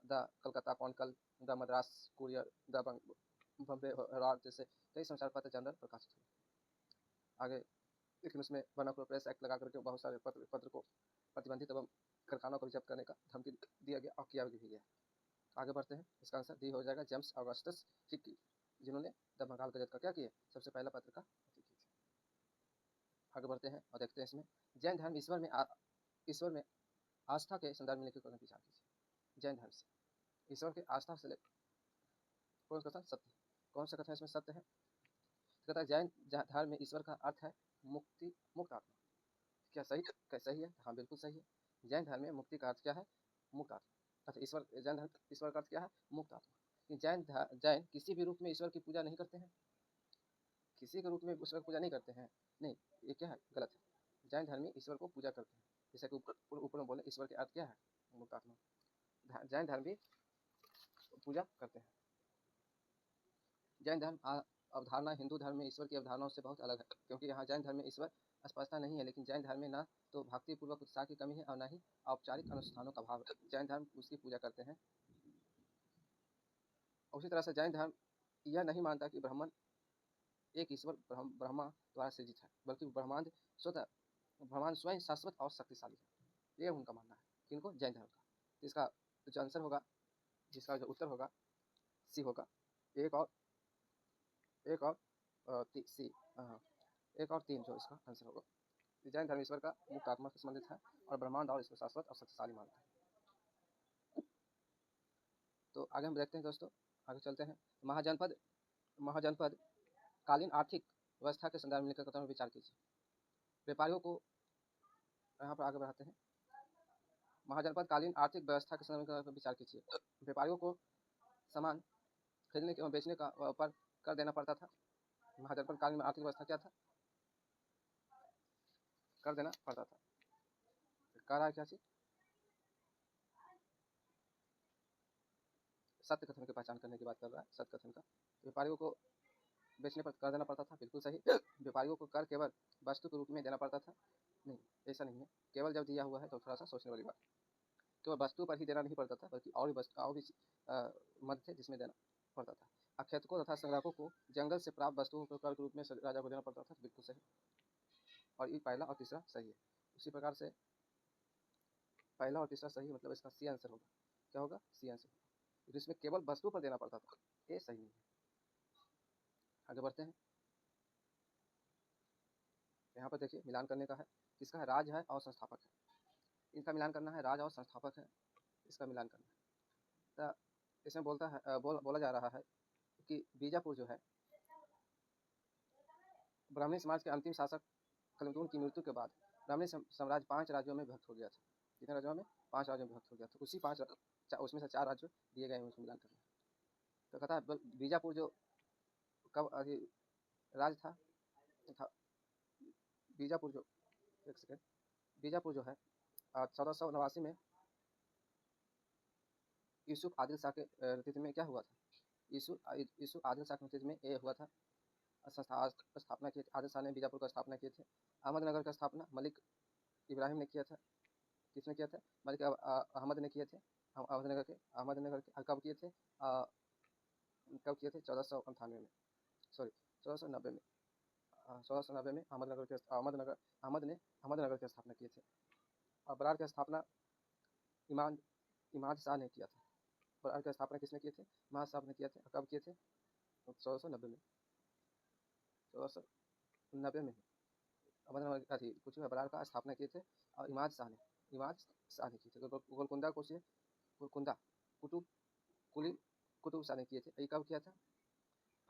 Speaker 1: the Calcutta Chronicle, the Madras Courier, the Bombay Herald जैसे कई समाचार पत्र जनरल प्रकाशित हुए आगे। लेकिन उसमें वर्नाकुलर प्रेस एक्ट लगा करके बहुत सारे पत्र को प्रतिबंधित एवं कारखानों को भी जब्त करने का धमकी दिया गया और किया भी गया। आगे बढ़ते हैं। इसका आंसर डी हो जाएगा, जेम्स ऑगस्टस हिक्की, जिन्होंने द बंगाल गजट का क्या किया? सबसे पहला पत्र का की थी। आगे बढ़ते हैं और देखते हैं इसमें जैन धर्म ईश्वर में आस्था के संदर्भ में लिखित कथन विचार कीजिए। जैन धर्म से ईश्वर के आस्था से कौन सा कथन सत्य? कौन सा कथन इसमें सत्य है? कहता है जैन धर्म में ईश्वर का अर्थ है मुक्ति, मुक्त आत्मा। क्या सही है? हाँ, बिल्कुल सही है। जैन धर्म में मुक्ति का अर्थ क्या है? मुक्त आत्मा। अच्छा, जैन धर्म ईश्वर का अर्थ क्या है? मुक्त आत्मा। जैन किसी भी रूप में ईश्वर की पूजा नहीं करते हैं, किसी के रूप में ईश्वर की पूजा नहीं करते हैं। नहीं, ये क्या है? गलत है। जैन धर्म में ईश्वर को पूजा करते हैं, जैसे कि ऊपर में बोले ईश्वर के अर्थ क्या है? मुक्त आत्मा। जैन धर्म भी पूजा करते हैं। जैन धर्म अवधारणा हिंदू धर्म में ईश्वर की अवधारणाओं से बहुत अलग है, क्योंकि यहाँ जैन धर्म में ईश्वर स्पष्टता नहीं है। लेकिन जैन धर्म में ना तो भक्तिपूर्वक उत्साह की कमी है और न ही औपचारिक अनुष्ठानों का भाव है। जैन धर्म उसकी पूजा करते हैं। उसी तरह से जैन धर्म यह नहीं मानता कि ब्राह्मण एक ईश्वर ब्रह्मा द्वारा सृजित है, बल्कि ब्रह्मांड स्वयं शाश्वत और शक्तिशाली है। ये उनका मानना है। किनको? जैन धर्म का। इसका जो आंसर होगा, जिसका जो उत्तर होगा, सी होगा। एक और सी, हाँ, 1 और 3 जो इसका आंसर होगा। जैन धर्म ईश्वर का मुक्त आत्मा से संबंधित है और ब्रह्मांड और ईश्वर शाश्वत और शक्तिशाली मानता है। तो आगे हम देखते हैं दोस्तों, आगे चलते हैं। महाजनपद कालीन आर्थिक व्यवस्था के संदर्भ में लिखित कथन में विचार कीजिए। व्यापारियों को यहाँ पर आगे बढ़ाते हैं। महाजनपद कालीन आर्थिक व्यवस्था के संदर्भ में विचार कीजिए। व्यापारियों को सामान खरीदने एवं बेचने का पर कर देना पड़ता था। महाजनपद कालीन में आर्थिक व्यवस्था क्या था? कर देना पड़ता था। कर रहा है क्या चीज? सत्य कथन की पहचान करने की बात कर रहा है, सत्य कथन का। व्यापारियों को बेचने पर कर देना पड़ता था, बिल्कुल सही। व्यापारियों को कर केवल वस्तु के रूप में देना पड़ता था? नहीं, ऐसा नहीं है। केवल जब दिया हुआ है तो थोड़ा सा सोचने वाली बात। केवल वस्तु पर ही देना नहीं पड़ता था, बल्कि और भी मद थे जिसमें देना पड़ता था। अखेतकों तथा संग्राहकों को जंगल से प्राप्त वस्तुओं को कर के रूप में राजा को देना पड़ता था, बिल्कुल सही। और ये पहला और तीसरा सही है। उसी प्रकार से पहला और तीसरा सही, मतलब इसका सी आंसर होगा। क्या होगा? सी आंसर होगा। इसमें केवल वस्तु पर देना पड़ता था, ये सही नहीं है। आगे बढ़ते हैं। यहाँ पर देखिए मिलान करने का है। किसका है? राज है और संस्थापक है। इनका मिलान करना है। राज और संस्थापक है, इसका मिलान करना है। तो इसमें बोला जा रहा है कि बीजापुर जो है, ब्राह्मणी समाज के अंतिम शासक कलमतुन की मृत्यु के बाद ब्राह्मणी साम्राज्य 5 राज्यों में विभक्त हो गया था। कितने राज्यों में? 5 राज्यों में विभक्त हो गया था। उसी 5 उसमें से 4 राज्य दिए गए हैं, उसमें मिलान करना है। तो कहता है बीजापुर जो कब राज था बीजापुर जो, एक सेकेंड, बीजापुर जो है 1489 में यूसुफ आदिल शाह के नेतृत्व में क्या हुआ था? यूसुफ आदिल शाह के नेतृत्व में ये हुआ था, स्थापना की। आदिल शाह ने बीजापुर का स्थापना किए थे। अहमदनगर का स्थापना मलिक इब्राहिम ने किया था। किसने किया था? मलिक अहमद ने किए थे। अहमदनगर के कब किए थे? 1498 में, सॉरी 1490 में। 1490 में अहमद ने अहमदनगर की स्थापना किए थे। और बरार की स्थापना इमाद शाह ने किया था। बरार की स्थापना किसने किए थे? इमाद साहब ने किया थे। कब किए थे? 1490 में। 90 में ही कुतुब अबरार का स्थापना किए थे, और इमाद शाह ने किए थे। गोलकुंडा को से गोलकुंडा कुतुब कुली कुतुब शाह ने किए थे। ये कब किया था?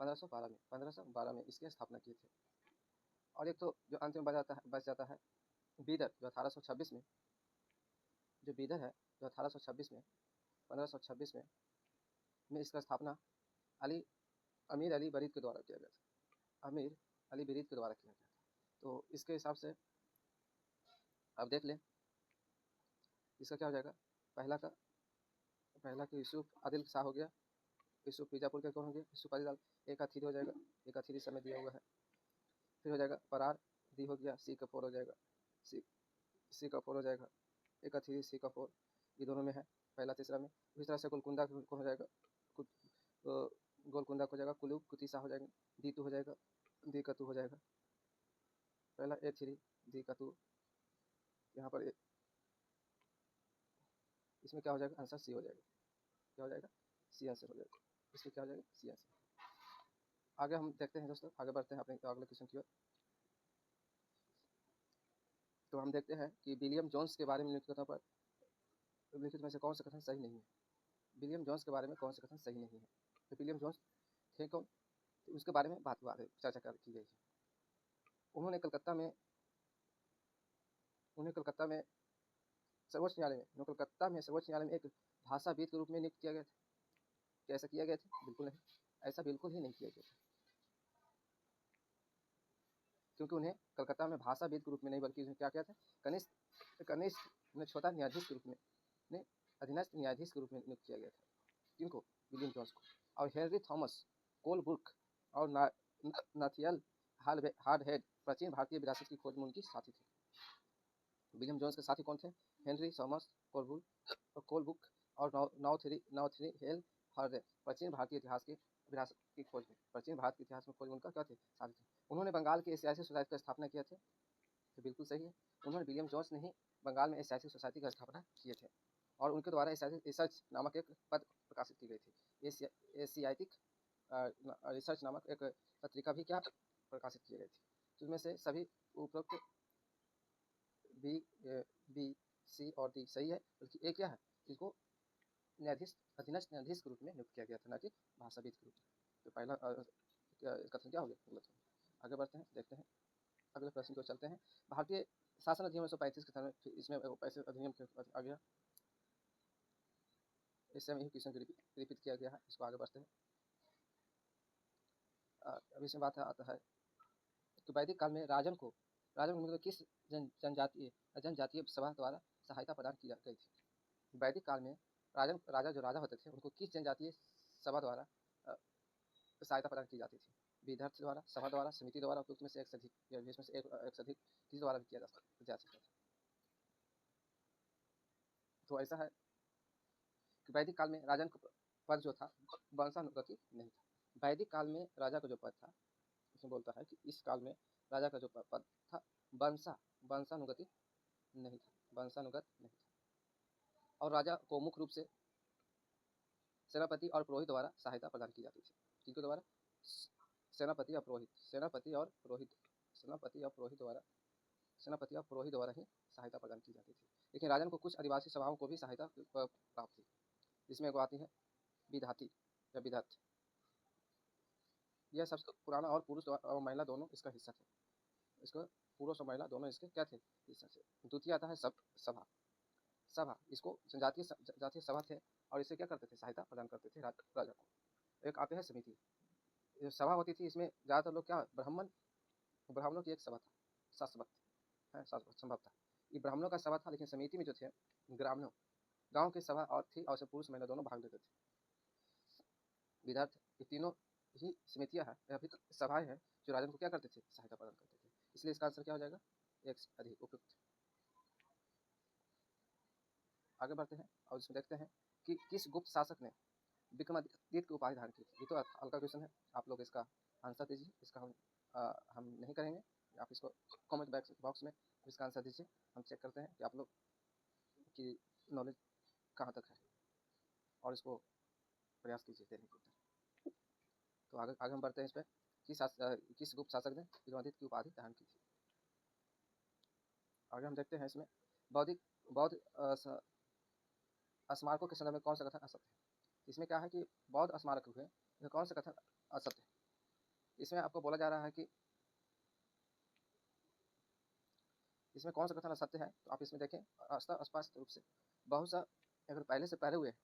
Speaker 1: 1512 में इसकी स्थापना किए थे। और एक तो जो अंत में बच जाता है बीदर, जो 1826 में, जो बीदर है जो 1826 में 1526 में इसका स्थापना अमीर अली बरीद के द्वारा किया गया था। अमीर अली बरीद के द्वारा किया गया था। तो इसके हिसाब से अब देख लें इसका क्या हो जाएगा। पहला का यूसुफ आदिल शाह हो गया। यूसुफ बीजापुर के कौन हो गया? यूसुफ आदिल। एक आथिरी हो जाएगा, एक आथिरी समय दिया हुआ है। फिर हो जाएगा परार दी हो गया, सी कपूर हो जाएगा, सी कपूर हो जाएगा। एक आथिरी सी कपूर, ये दोनों में है पहला तीसरा में। इस तरह से गोलकुंडा कौन हो जाएगा? गोलकुंडा को हो जाएगा कुलू कुतीसा हो जाएगा, दीतू हो जाएगा, दी कतु हो जाएगा। पहला ए थ्री दी कतु, यहाँ पर इसमें क्या हो जाएगा? आंसर सी हो जाएगा। क्या हो जाएगा? सी आंसर हो जाएगा। इसमें क्या हो जाएगा? C answer. आगे हम देखते हैं दोस्तों, आगे बढ़ते हैं अपने अगले क्वेश्चन की ओर। तो हम देखते हैं कि विलियम जोन्स के बारे में निम्नलिखित में से कौन सा कथन सही नहीं है। विलियम जोन्स के बारे में कौन सा कथन सही नहीं है? तो विलियम जोन्स थे कौन? तो उसके बारे में चर्चा की गई है। उन्हें कलकत्ता में सर्वोच्च न्यायालय में एक भाषाविद के रूप में नियुक्त किया गया था। क्या ऐसा किया गया था? बिल्कुल नहीं, ऐसा बिल्कुल ही नहीं किया गया था, क्योंकि उन्हें कलकत्ता में भाषाविद के रूप में नहीं बल्कि क्या किया था? कनिष्ठ छोटा न्यायाधीश के रूप में, अधीनस्थ न्यायाधीश के रूप में नियुक्त किया गया था। किनको? विलियम जोन्स को। और हेनरी थॉमस कोलब्रुक और नाथियल हार्डहेड प्राचीन भारतीय विरासत की खोज में उनकी साथी थे। विलियम जोन्स के साथी कौन थे? हेनरी थॉमस कोलब्रुक और नाथियल हार्डहेड प्राचीन भारतीय इतिहास की विरासत की खोज में, प्राचीन भारत के इतिहास में खोज में उनका क्या थे? साथी थे। उन्होंने बंगाल की एशियाटिक सोसाइटी की स्थापना किया थे। तो बिल्कुल सही है, उन्होंने विलियम जोन्स ने ही बंगाल में एशियाटिक सोसाइटी की स्थापना किए थे, और उनके द्वारा एशियाटिक रिसर्च नामक एक पत्र प्रकाशित की गई थी। एशियाटिक रिसर्च नामक एक पत्रिका भी क्या प्रकाशित की गई थी। तो इसमें से सभी उपरोक्त बी सी और डी सही है, बल्कि एक क्या है? इसको अधीनस्थ न्यायाधीश के रूप में नियुक्त किया गया था, न कि भाषाविद के रूप में। तो पहला कथन क्या हो गया? आगे बढ़ते हैं, देखते हैं अगले प्रश्न को चलते हैं। भारतीय शासन अधिनियम 1935 के तहत इसमें पैसे अधिनियम आ गया, इससे यही क्वेश्चन रिपीट किया गया है। इसको आगे बढ़ते हैं। अब इसमें बात आता है कि वैदिक काल में राजन को मतलब किस जनजातीय सभा द्वारा सहायता प्रदान की गई थी? वैदिक काल में राजा होते थे, उनको किस जनजातीय सभा द्वारा सहायता प्रदान की जाती थी? विधर्थ द्वारा, सभा द्वारा, समिति द्वारा, उपयुक्त में से एक से अधिक, या इसमें से एक से अधिक किस द्वारा भी किया जा सकता था? तो ऐसा है कि वैदिक काल में राजन का पद जो था वंशानुगति नहीं था। वैदिक काल में राजा का जो पद था, उसमें बोलता है कि इस काल में राजा का जो पद था वंशानुगति नहीं था, वंशानुगत नहीं था। और राजा को मुख्य रूप से सेनापति और पुरोहित द्वारा सहायता प्रदान की जाती थी। किनके द्वारा? सेनापति और पुरोहित द्वारा ही सहायता प्रदान की जाती थी। लेकिन राजन को कुछ आदिवासी सभाओं को भी सहायता प्राप्त थी, जिसमें आती है विधाती या विधत्त। यह सबसे पुराना और पुरुष और महिला दोनों इसका हिस्सा थे। इसको पुरुष और महिला दोनों इसके क्या थे? हिस्सा थे। द्वितीय आता है सभा। इसको जातीय सभा थे, और इसे क्या करते थे? सहायता प्रदान करते थे राजा को। एक आते हैं समिति। जो सभा होती थी, इसमें ज़्यादातर लोग क्या, ब्राह्मणों की एक सभा था, शाश्वत संभव था। ये ब्राह्मणों का सभा था, लेकिन समिति में जो थे ग्रामीणों, गांव की सभा और थी, और उसमें पुरुष महिला दोनों भाग लेते थे। विदर्थ, ये तीनों ही समितियां हैं या फिर सभाएं हैं जो राजन को क्या करते थे? सहायता प्रदान करते थे। इसलिए इसका आंसर क्या हो जाएगा? एक से अधिक उपयुक्त। आगे बढ़ते हैं और इसमें देखते हैं कि किस गुप्त शासक ने विक्रमादित्य की उपाधि धारण की थी। ये तो हल्का क्वेश्चन है, आप लोग इसका आंसर दीजिए। इसका हम नहीं करेंगे, आप इसको कमेंट बॉक्स में इसका आंसर दीजिए। हम चेक करते हैं कि आप लोग की नॉलेज कहाँ तक है, और इसको प्रयास कीजिए देने के उत्तर। तो आगे हम बढ़ते हैं इस पर किस गुप्त शासक ने विक्रमादित्य की उपाधि धारण की थी। आगे हम देखते हैं इसमें बौद्ध स्मारकों के संदर्भ में कौन सा कथन असत्य है। इसमें क्या है कि बौद्ध स्मारक हुए, यह कौन सा कथन असत्य है। इसमें आपको बोला जा रहा है कि इसमें कौन सा कथन असत्य है, तो आप इसमें देखें स्पष्ट रूप से बहुत सा अगर पहले से पढ़े हुए हैं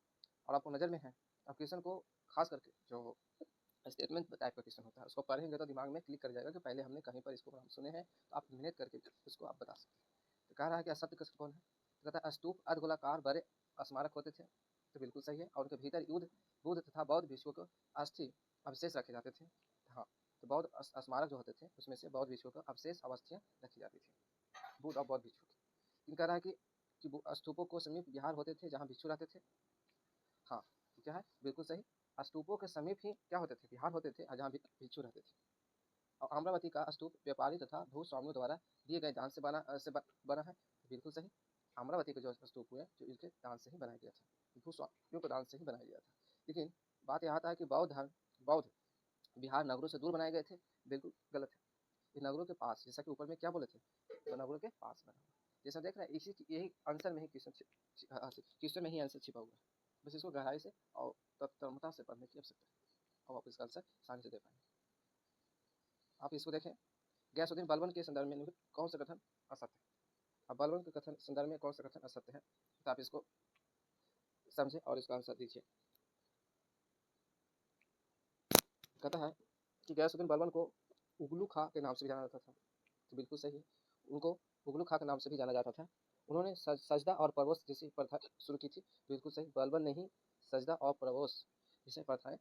Speaker 1: और आपको नज़र में है, आप क्वेश्चन को खास करके जो स्टेटमेंट टाइप का क्वेश्चन होता है उसको पढ़ेंगे तो दिमाग में क्लिक कर जाएगा कि पहले हमने कहीं पर इसको हम सुने हैं, तो आप मेहनत करके उसको आप बता सकते हैं। तो कह रहा है कि असत्य कथन कौन है, तो कहता है स्तूप अर्धगोलाकार बड़े स्मारक होते थे, तो बिल्कुल सही है, और उनके भीतर बुद्ध तथा बौद्ध भिक्षुओं को अस्थि अवशेष रखे जाते थे। हाँ, तो बौद्ध स्मारक जो होते थे उसमें से बौद्ध भिक्षुओं को अवशेष अवस्थियाँ रखी जाती थी, बुद्ध और बौद्ध भिक्षु की। इन कह रहा है कि स्तूपों को समीप विहार होते थे जहाँ भिक्षु रहते थे। हाँ, तो क्या है, बिल्कुल सही, स्तूपों के समीप ही क्या होते थे, विहार होते थे जहाँ भिक्षु रहते थे। और अमरावती का स्तूप व्यापारी तथा भूस्वामियों द्वारा दिए गए दान से बना है, बिल्कुल सही। अमरावती का जो स्तूप हुए जो इसके दान से ही बनाया गया था, भूस्वामियों को दान से ही बनाया गया था। लेकिन बात यहाँ आता है कि बौद्ध बिहार नगरों से दूर बनाए गए थे, बिल्कुल गलत है। ये नगरों के पास, जैसा कि ऊपर में क्या बोले थे, तो नगरों के पास बना हुआ, जैसा देख रहे हैं इसी यही आंसर में ही क्वेश्चन में ही आंसर छिपा हुआ है। बस इसको गहराई से और तत्परता से पढ़ने की आवश्यकता है और आप इसका आंसर आसानी से दे पाएंगे। आप इसको देखें, गैसुद्दीन बलबन के संदर्भ में कौन सा कथन असत्य है। अब बलबन के कथन संदर्भ में कौन सा कथन असत्य है, तो आप इसको समझे और इसका आंसर दीजिए। कहता है कि गैसुद्दीन बलबन को उगलू खां के नाम से भी जाना जाता था, तो बिल्कुल सही है, उनको उगलू खां के नाम से भी जाना जाता था। उन्होंने सजदा और परवोश जैसी प्रथा शुरू की थी, बिल्कुल सही, बलबन ने ही सजदा और परवोश जैसी प्रथाएं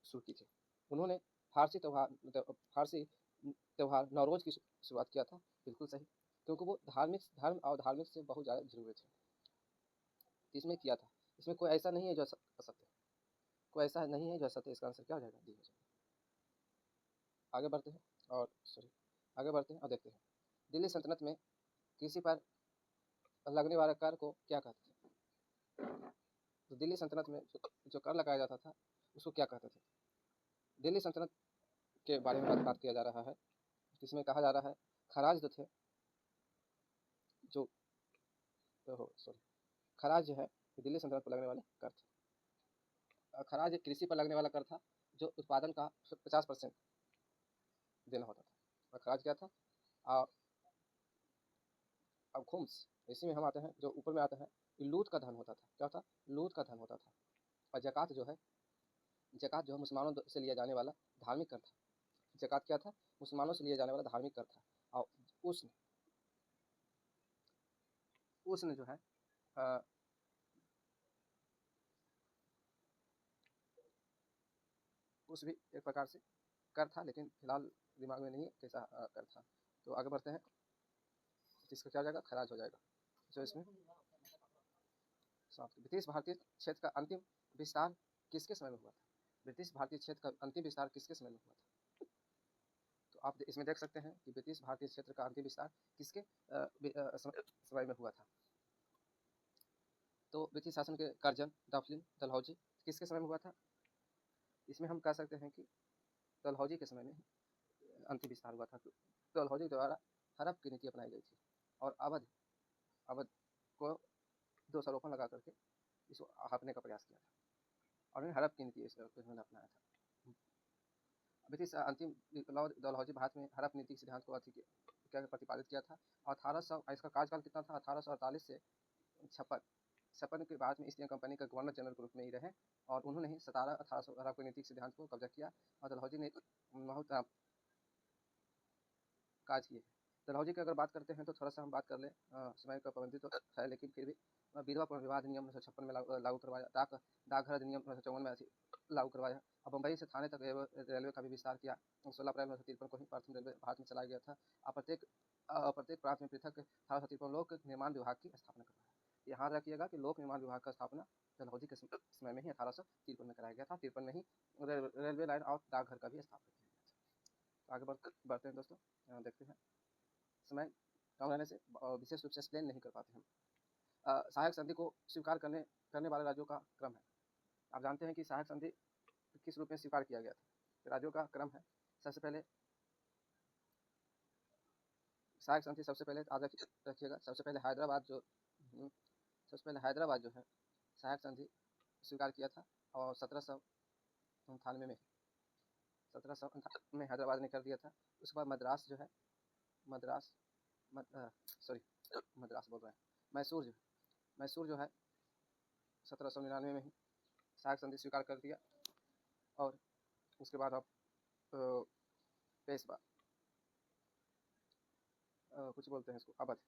Speaker 1: शुरू की थी। उन्होंने फारसी त्यौहार नौरोज की शुरुआत किया था, बिल्कुल सही, क्योंकि वो धर्म और धार्मिक से बहुत ज़्यादा जुड़े हुए थे, इसमें किया था। इसमें कोई ऐसा नहीं है जो असत्य, कोई ऐसा नहीं है जो असत्य, इसका आंसर क्या हो जाएगा, डी हो जाएगा। आगे बढ़ते हैं और देखते हैं दिल्ली सल्तनत में कृषि पर लगने वाले कर को क्या कहते थे। तो दिल्ली सल्तनत में जो कर लगाया जाता था उसको क्या कहते थे। दिल्ली सल्तनत के बारे में बात किया जा रहा है, जिसमें कहा जा रहा है खराज जो थे, जो खराज जो है दिल्ली सल्तनत पर लगने वाले कर थे। खराज एक कृषि पर लगने वाला कर था जो उत्पादन का 50% देना होता था। और खराज क्या था, अब खुम्स, इसी में हम आते हैं, जो ऊपर में आता है लूट का धन होता था। क्या था, लूट का धन होता था। और जकात जो है मुसलमानों से लिया जाने वाला धार्मिक कर था। जकात क्या था, मुसलमानों से लिया जाने वाला धार्मिक कर था। और उसने जो है उस भी एक प्रकार से कर था, लेकिन फिलहाल दिमाग में नहीं है कैसा कर था। तो आगे बढ़ते हैं, इसका क्या हो जाएगा, खराज हो जाएगा। जो इसमें ब्रिटिश भारतीय क्षेत्र का अंतिम विस्तार किसके समय में हुआ था। ब्रिटिश भारतीय क्षेत्र का अंतिम विस्तार किसके समय में हुआ था। तो आप इसमें देख सकते हैं कि ब्रिटिश भारतीय क्षेत्र का अंतिम विस्तार किसके समय में हुआ था। तो ब्रिटिश शासन के कर्जन डलहौजी किसके समय में हुआ था। इसमें हम कह सकते हैं कि डलहौजी के समय में अंतिम विस्तार हुआ था। डलहौजी द्वारा हड़प की नीति अपनाई गई थी और अवध को दोषारोपण लगा करके इसको हड़पने का प्रयास किया था और हड़प की नीति उन्होंने अपनाया था। ब्रिटिश अंतिम डलहौजी भारत में हड़प नीति सिद्धांत को क्या प्रतिपादित किया था। 1800 इसका कार्यकाल कितना था, 1848 से 56 के बाद में ईस्ट इंडिया कंपनी का गवर्नर जनरल के रूप में ही रहे और उन्होंने ही 1800 हड़प के नीति सिद्धांत को कब्जा किया और डलहौजी ने बहुत काज किए। डलहौजी की अगर बात करते हैं तो थोड़ा सा हम बात कर लें, समय का पाबंदी तो है लेकिन फिर भी विधवा पुनर्विवाह अधिनियम 1956 में लागू करवाया, डाकघर अधिनियम 1954 में लागू करवाया और मुंबई से थाने तक रेलवे का भी विस्तार किया। 16 अप्रैल 1953 को ही प्रथम रेलवे भारत में चलाया गया था और प्रत्येक प्रांत में पृथक 1853 लोक निर्माण विभाग की स्थापना करवाया। यहाँ रखिएगा कि लोक निर्माण विभाग का स्थापना डलहौजी के समय में ही 1853 में कराया गया था। 53 में ही रेलवे लाइन और डाकघर का भी स्थापना किया गया था। आगे बढ़ते हैं दोस्तों, देखते हैं, समय कम रहने से विशेष रूप से एक्सप्लेन नहीं कर पाते हम। सहायक संधि को स्वीकार करने वाले राज्यों का क्रम है। आप जानते हैं कि सहायक संधि किस रूप में स्वीकार किया गया था। राज्यों का क्रम है, सबसे पहले सहायक संधि सबसे पहले याद रखिएगा, सबसे पहले हैदराबाद जो है सहायक संधि स्वीकार किया था, और 1798 में 1798 में हैदराबाद ने कर दिया था। उसके बाद मद्रास जो है मद्रास बोल रहे हैं, मैसूर जो है 1799 में ही सहायक संधि स्वीकार कर दिया। और उसके बाद अब पेशवा कुछ बोलते हैं इसको अवध,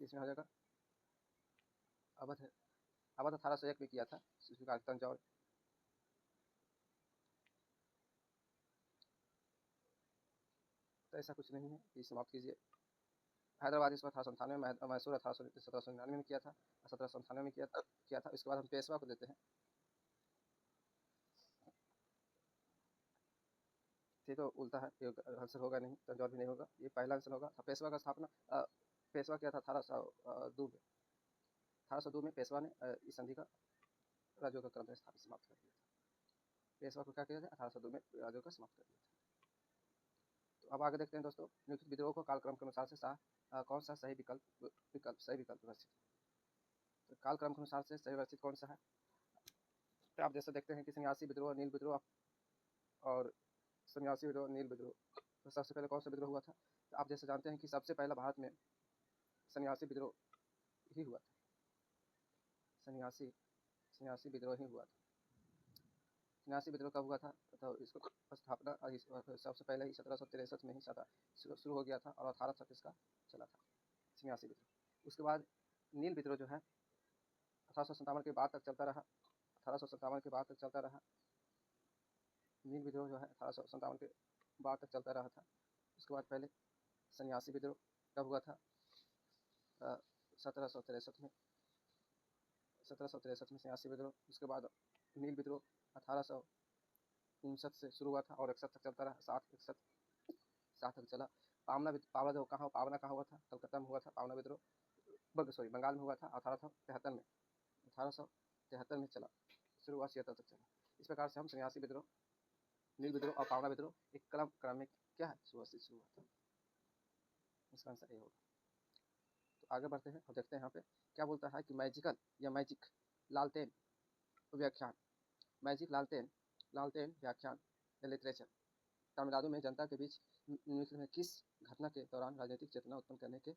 Speaker 1: इसमें हो जाएगा अवध है। अवध 1801 में किया था स्वीकार तंजौर। तो ऐसा कुछ नहीं है, ये समाप्त कीजिए। हैदराबाद इस 1898 में, मैसूर 1799 में किया था, 1798 में किया था। इसके बाद हम पेशवा को देते हैं। ठीक है, उल्टा है, ये आंसर होगा नहीं, तंजौर भी नहीं होगा, ये पहला आंसर होगा। पेशवा का स्थापना पेशवा किया था 1802 में। 1802 में पेशवा ने इस संधि का राज्यों का क्रम में समाप्त कर दिया था। पेशवा को क्या किया था, 1802 में राज्यों का समाप्त कर दिया था। तो अब आगे देखते हैं दोस्तों, निम्नलिखित विद्रोह को कालक्रम के अनुसार से कौन सा सही विकल्प व्यवस्थित। तो कालक्रम के अनुसार से सही व्यवस्थित कौन सा है, तो आप जैसे देखते हैं कि सन्यासी विद्रोह, नील विद्रोह और सन्यासी विद्रोह, नील विद्रोह। तो सबसे पहले कौन सा विद्रोह हुआ था, तो आप जैसे जानते हैं कि सबसे पहला भारत में सन्यासी विद्रोह ही हुआ था। सन्यासी विद्रोह ही हुआ था। सन्यासी विद्रोह कब हुआ था, तो इसको स्थापना सबसे पहले ही 1763 में ही शुरू हो गया था, और 18 तक इसका चला था सन्यासी विद्रोह। उसके बाद नील विद्रोह जो है 1857 के बाद तक चलता रहा। 1857 के बाद तक चलता रहा नील विद्रोह जो है 1857 के बाद तक चलता रहा था। उसके बाद पहले सन्यासी विद्रोह कब हुआ था, 1763 में सन्यासी विद्रोह। उसके बाद नील विद्रोह 1859 से शुरू हुआ था और 61 तक चलता रहा, 7 तक चला। पावना कहाँ हुआ था, कलकत्ता में हुआ था पावना विद्रोह, बंगाल में हुआ था 1873 में चला, शुरू हुआ 76 तक चला। इस प्रकार से हम सन्यासी विद्रोह, नील विद्रोह और पावना विद्रोह एक क्रम में क्या है, शुरू हुआ था। इसका आंसर ये होगा। तो आगे बढ़ते हैं और देखते हैं यहाँ पे क्या बोलता है कि मैजिक लालटेन व्याख्यान, व्याख्यान या लिटरेचर तमिलनाडु में जनता के बीच निम्नलिखित में किस घटना के दौरान राजनीतिक चेतना उत्पन्न करने के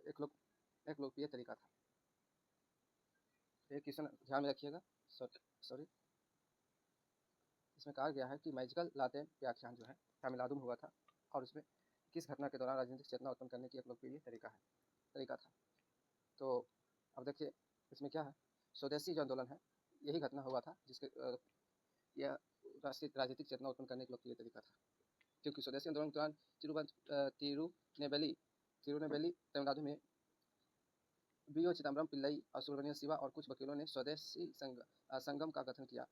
Speaker 1: एक लोकप्रिय तरीका था। एक क्वेश्चन ध्यान में रखिएगा, सॉरी इसमें कहा गया है कि मैजिकल लालटेन व्याख्यान जो है तमिलनाडु में हुआ था, और उसमें किस घटना के दौरान राजनीतिक चेतना उत्पन्न करने की एक लोकप्रिय तरीका था। तो अब देखिए इसमें क्या है, स्वदेशी जो आंदोलन है यही घटना हुआ था जिसके यह राजनीतिक चेतना उत्पन्न करने का लोकप्रिय तरीका था। क्योंकि स्वदेशी आंदोलन के दौरान तिरुनेवेली तमिलनाडु में बी.ओ. चिदम्बरम पिल्लई और सुब्रमण्यम शिवा और कुछ वकीलों ने स्वदेशी संगम का गठन किया,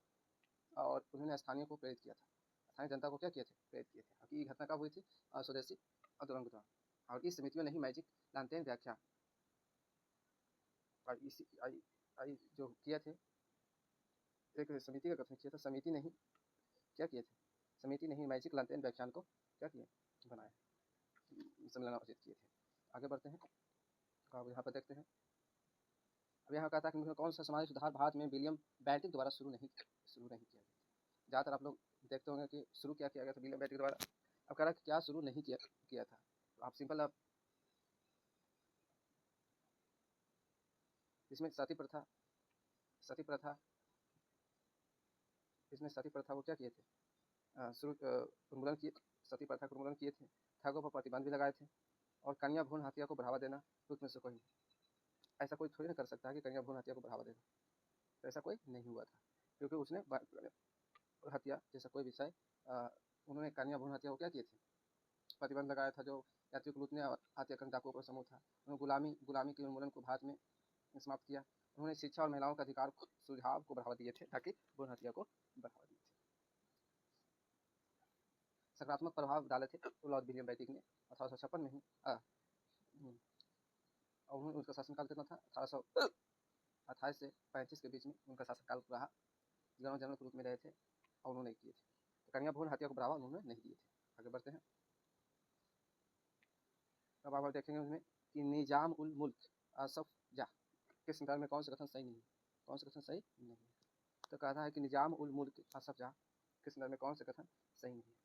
Speaker 1: और उन्होंने स्थानीय को प्रेरित किया था, स्थानीय जनता को क्या किए थे, प्रेरित किए थे। ये घटना कब हुई थी, स्वदेशी आंदोलन के दौरान। और इस समितियों ने ही मैजिक लालटेन व्याख्यान और जो किए थे, एक समिति का गठन किया था, समिति नहीं मैजिक लालटेन व्याख्यान को क्या किए, बनाया, सम्मेलन आयोजित किए थे। आगे बढ़ते हैं, अब यहाँ पर देखते हैं। अब यहाँ कहता है कि कौन सा सामाजिक सुधार भारत में विलियम बेंटिक द्वारा शुरू नहीं किया गया। ज़्यादातर आप लोग देखते होंगे कि शुरू क्या किया गया था विलियम बेंटिक द्वारा। अब कह रहा है कि क्या शुरू नहीं किया था, तो आप सिंपल इसमें सती प्रथा इसमें सती प्रथा को क्या किए थे, उन्मूलन किए, सती प्रथा को उन्मूलन किए थे, ठगों पर प्रतिबंध भी लगाए थे, और कन्या भ्रूण हत्या को बढ़ावा देना उसमें से कोई, ऐसा कोई थोड़ी ना कर सकता है कि कन्या भ्रूण हत्या को बढ़ावा देगा, तो ऐसा कोई नहीं हुआ था, क्योंकि उसने हत्या जैसा कोई विषय उन्होंने कन्या भ्रूण हत्या को क्या किए थे, प्रतिबंध लगाया था। जो यात्रियों को लूटने और हत्या करने डाकुओं का समूह था, उन्होंने गुलामी के उन्मूलन को भारत में समाप्त किया। उन्होंने शिक्षा और महिलाओं के अधिकार सुझाव को बढ़ावा दिए थे, ताकि भ्रूण हत्या को बढ़ावा दिए थे। सकारात्मक प्रभाव डाले थे तो लॉर्ड विलियम बेंटिक ने 1856 में ही, और उनका शासनकाल कितना था, 28 से 35 के बीच में उनका शासनकाल रहा। गवर्नर जनरल के रूप में रहे थे और उन्होंने किए थे। तो कन्या भ्रूण हत्या को बढ़ावा उन्होंने नहीं दिए थे। आगे बढ़ते हैं। अब आप देखेंगे उसमें कि निजाम उल मुल्क आसफ जाह के संदर्भ में कौन सा कथन सही नहीं है, कौन सा कथन सही नहीं है। तो कहता है कि निजाम उल मुल्क आसफ जाह के संदर्भ में कौन सा कथन सही नहीं है।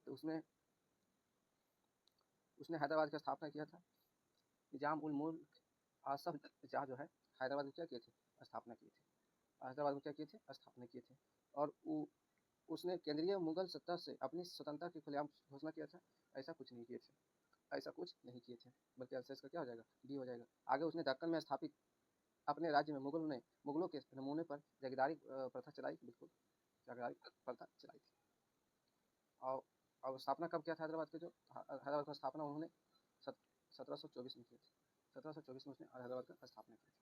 Speaker 1: तो उसने हैदराबाद की स्थापना किया था। निजाम उल मुल्क आसफ जाह जो है हैदराबाद को क्या किए थे, स्थापना किए थे। हैदराबाद को क्या किए थे, स्थापना किए थे। और उसने केंद्रीय मुगल सत्ता से अपनी स्वतंत्रता की खुलेआम घोषणा किया था, ऐसा कुछ नहीं किए थे, ऐसा कुछ नहीं किए थे, बल्कि आंसर इसका क्या हो जाएगा, डी हो जाएगा। आगे उसने दक्कन में स्थापित अपने राज्य में मुगलों के नमूने पर जागीरदारी प्रथा चलाई, बिल्कुल जागीरदारी प्रथा चलाई थी। और स्थापना कब किया था हैदराबाद के, जो हैदराबाद का स्थापना उन्होंने 1724 में किया था। 1724 में उसने हैदराबाद का स्थापना की थी,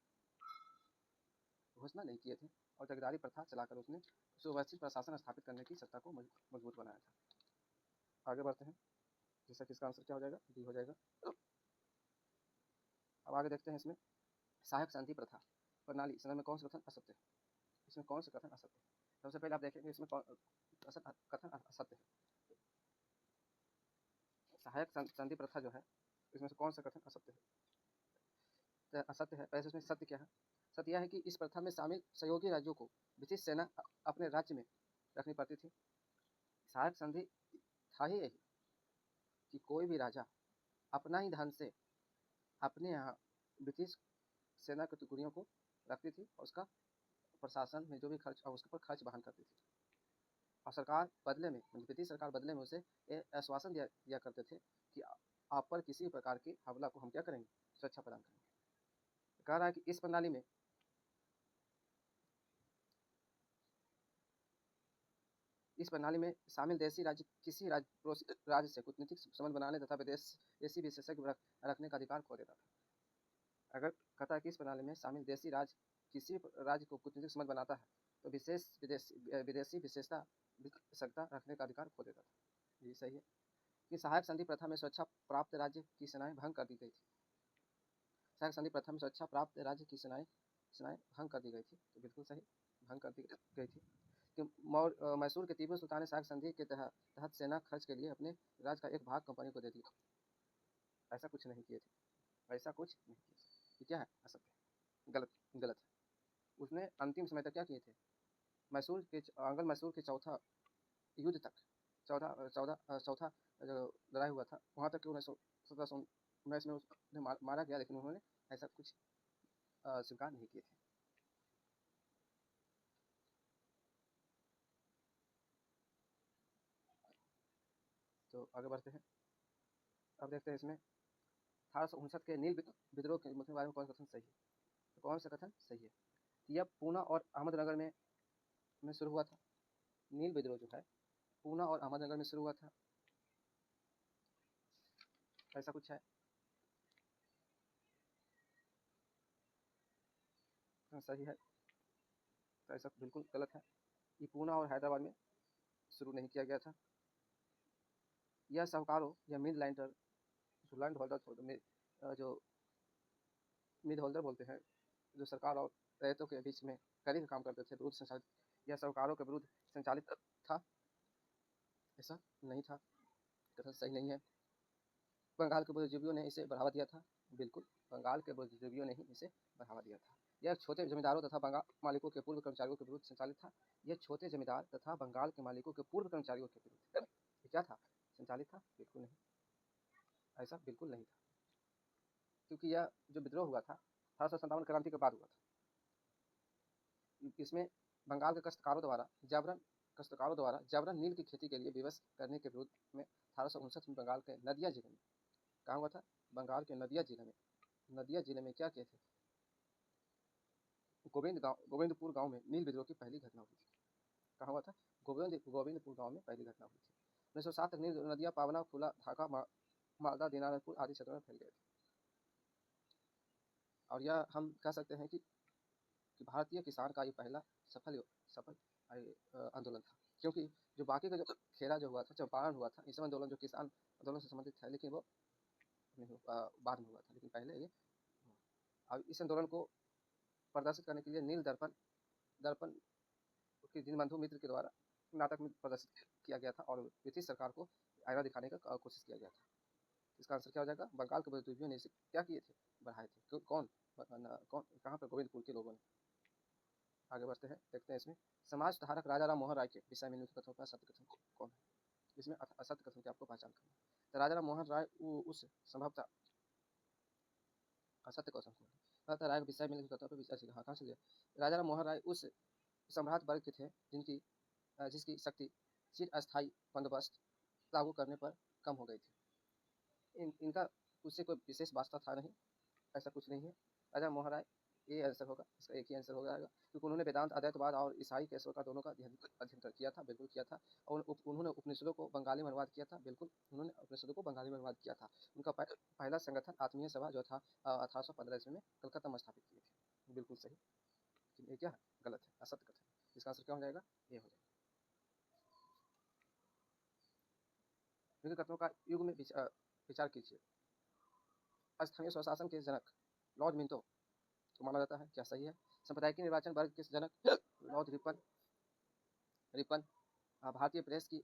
Speaker 1: घोषणा नहीं किए थे। और जागीरदारी प्रथा चलाकर उसने सुव्यवस्थित प्रशासन स्थापित करने की सत्ता को मजबूत बनाया था। आगे बढ़ते हैं, जैसा कि इसका आंसर क्या हो जाएगा, डी हो जाएगा। अब आगे देखते हैं इसमें सहायक शांति प्रथा प्रणाली संदर्भ में कौन सा कथन असत्य है, इसमें कौन सा कथन असत्य है। सबसे पहले आप देखेंगे इसमें कथन असत्य है। सहायक शांति प्रथा जो है इसमें से कौन सा कथन असत्य है, तो असत्य है। पहले इसमें सत्य क्या है, सत्य यह है कि इस प्रथा में शामिल सहयोगी राज्यों को ब्रिटिश सेना अपने राज्य में रखनी पड़ती थी। सहायक संधि था ही यही कि कोई भी राजा अपना ही धन से अपने यहाँ ब्रिटिश सेना के टुकड़ियों को रखती थी और उसका प्रशासन में जो भी खर्च और उसके ऊपर खर्च वहन करती थी। और सरकार बदले में, ब्रिटिश सरकार बदले में उसे आश्वासन दिया करते थे कि आप पर किसी प्रकार की हमला को हम क्या करेंगे, सुरक्षा प्रदान करेंगे। कह रहा है कि इस प्रणाली में शामिल देशी राज्य किसी राज्य से कूटनीतिक संबंध बनाने तथा विदेशी विशेषज्ञ रखने का अधिकार खो देता था। अगर कहता है कि इस प्रणाली में शामिल देशी राज्य किसी राज्य को कूटनीतिक संबंध बनाता है तो विदेशी विशेषज्ञता रखने का अधिकार खो देता था। ये सही है कि सहायक संधि प्रथा में स्वेच्छा प्राप्त राज्य की सेनाएं भंग कर दी गई थी। सहायक संधि प्रथा में स्वेच्छा प्राप्त राज्य की सेनाएं भंग कर दी गई थी, तो बिल्कुल सही, भंग कर दी गई थी। कि मैसूर के टीपू सुल्तान ने सहायक संधि के तहत सेना खर्च के लिए अपने राज्य का एक भाग कंपनी को दे दिया। ऐसा कुछ नहीं किए थे, ऐसा कुछ नहीं किए थे। ये क्या है, असत्य, गलत है। उसने अंतिम समय तक क्या किए थे, मैसूर के चौथा युद्ध तक, चौथा जो लड़ाई हुआ था वहाँ तक 1719 में उसने मारा गया, लेकिन उन्होंने ऐसा कुछ स्वीकार नहीं किए थे। तो आगे बढ़ते हैं। अब देखते हैं इसमें 1859 के नील विद्रोह के बारे में कौन सा कथन सही है, तो कौन सा कथन सही है। यह पूना और अहमदनगर में शुरू हुआ था। नील विद्रोह जो है पूना और अहमदनगर में शुरू हुआ था, ऐसा कुछ है, सही है, तो ऐसा बिल्कुल गलत है। ये पूना और हैदराबाद में शुरू नहीं किया गया था। यह साहूकारों या मिड लैंडर जो लैंड होल्डर जो मिड होल्डर बोलते हैं, जो सरकार और रैयतों के बीच में कड़ी का काम करते थे, विरुद्ध संचालित, यह साहूकारों के विरुद्ध संचालित था, ऐसा नहीं था, कथन सही नहीं है। बंगाल के बुद्धिजीवियों ने इसे बढ़ावा दिया था, बिल्कुल बंगाल के बुद्धिजीवियों ने ही इसे बढ़ावा दिया था। यह छोटे जमींदारों तथा बंगाल मालिकों के पूर्व कर्मचारियों के विरुद्ध संचालित था। यह छोटे जमींदार तथा बंगाल के मालिकों के पूर्व कर्मचारियों के विरुद्ध क्या था, संचालित था, बिल्कुल नहीं, ऐसा बिल्कुल नहीं था। क्योंकि यह जो विद्रोह हुआ था 1857 क्रांति के बाद हुआ था। इसमें बंगाल के काश्तकारों द्वारा जबरन नील की खेती के लिए विवश करने के विरुद्ध में 1859 में बंगाल के नदिया जिले में, कहाँ हुआ था, बंगाल के नदिया जिले में क्या किए थे, गोविंदपुर गांव में नील विद्रोह की पहली घटना हुई थी। कहाँ हुआ था, गोविंदपुर गांव में पहली घटना हुई थी। 1907 तक नील नदियाँ पावना, फूला, ढाका, मालदा, दीनाजपुर आदि क्षेत्रों में फैल गए थे। और यह हम कह सकते हैं कि भारतीय किसान का ये पहला सफल आंदोलन था, क्योंकि जो बाकी का जो खेरा जो हुआ था, चंपारण हुआ था, इस समय आंदोलन जो किसान आंदोलन से संबंधित था, लेकिन वो बाद में हुआ था, लेकिन पहले ये और इस आंदोलन को प्रदर्शित करने के लिए नील दर्पण दर्पण कि दीनबंधु मित्र के द्वारा नाटक में प्रदर्शित किया गया था और ब्रिटिश सरकार को आईना दिखाने का कोशिश किया गया था। इसका आंसर क्या हो जाएगा? बंगाल के मजदूरियों ने इसे क्या किए थे? बढ़ाए थे। कौन कहाँ पर? गोविंदपुर के लोगों ने। आगे बढ़ते हैं, देखते हैं इसमें समाज सुधारक राजा राम मोहन राय के विषय में निम्नलिखित कथनों का सत्य कथन कौन है? इसमें असत्य कथन की आपको पहचान करना है। तो राजा राम मोहन राय उस संभवतः असत्य कथन कौन है? राय के विषय में निम्नलिखित कथनों पर विचार कीजिए। कहाँ से लिया? राजा राम मोहन राय उस सम्राट वर्ग के थे जिसकी शक्ति चिरअस्थायी बंदोबस्त लागू करने पर कम हो गई थी। इनका उससे कोई विशेष वास्ता था नहीं, ऐसा कुछ नहीं है। राजा मोहन राय, ये आंसर होगा, इसका एक ही आंसर हो जाएगा, क्योंकि उन्होंने वेदांत, अद्वैतवाद और ईसाई कैसव का दोनों का अध्ययन किया था, बिल्कुल किया था। और उन्होंने उपनिषदों को बंगाली में अनुवाद किया था, बिल्कुल उन्होंने उपनिषदों को बंगाली में अनुवाद किया था। उनका पहला संगठन आत्मीय सभा जो था 1815 ईस्वी में कलकत्ता में स्थापित किए थे। बिल्कुल सही। ये क्या है? गलत है, असत्य कथन। इसका आंसर क्या हो जाएगा? ये हो जाएगा। कथनों का युग में विचार कीजिए। स्थानीय स्वशासन के जनक लॉर्ड मिंटो को माना जाता है, क्या सही है? सांप्रदायिक निर्वाचन वर्ग के जनक लॉर्ड रिपन भारतीय प्रेस की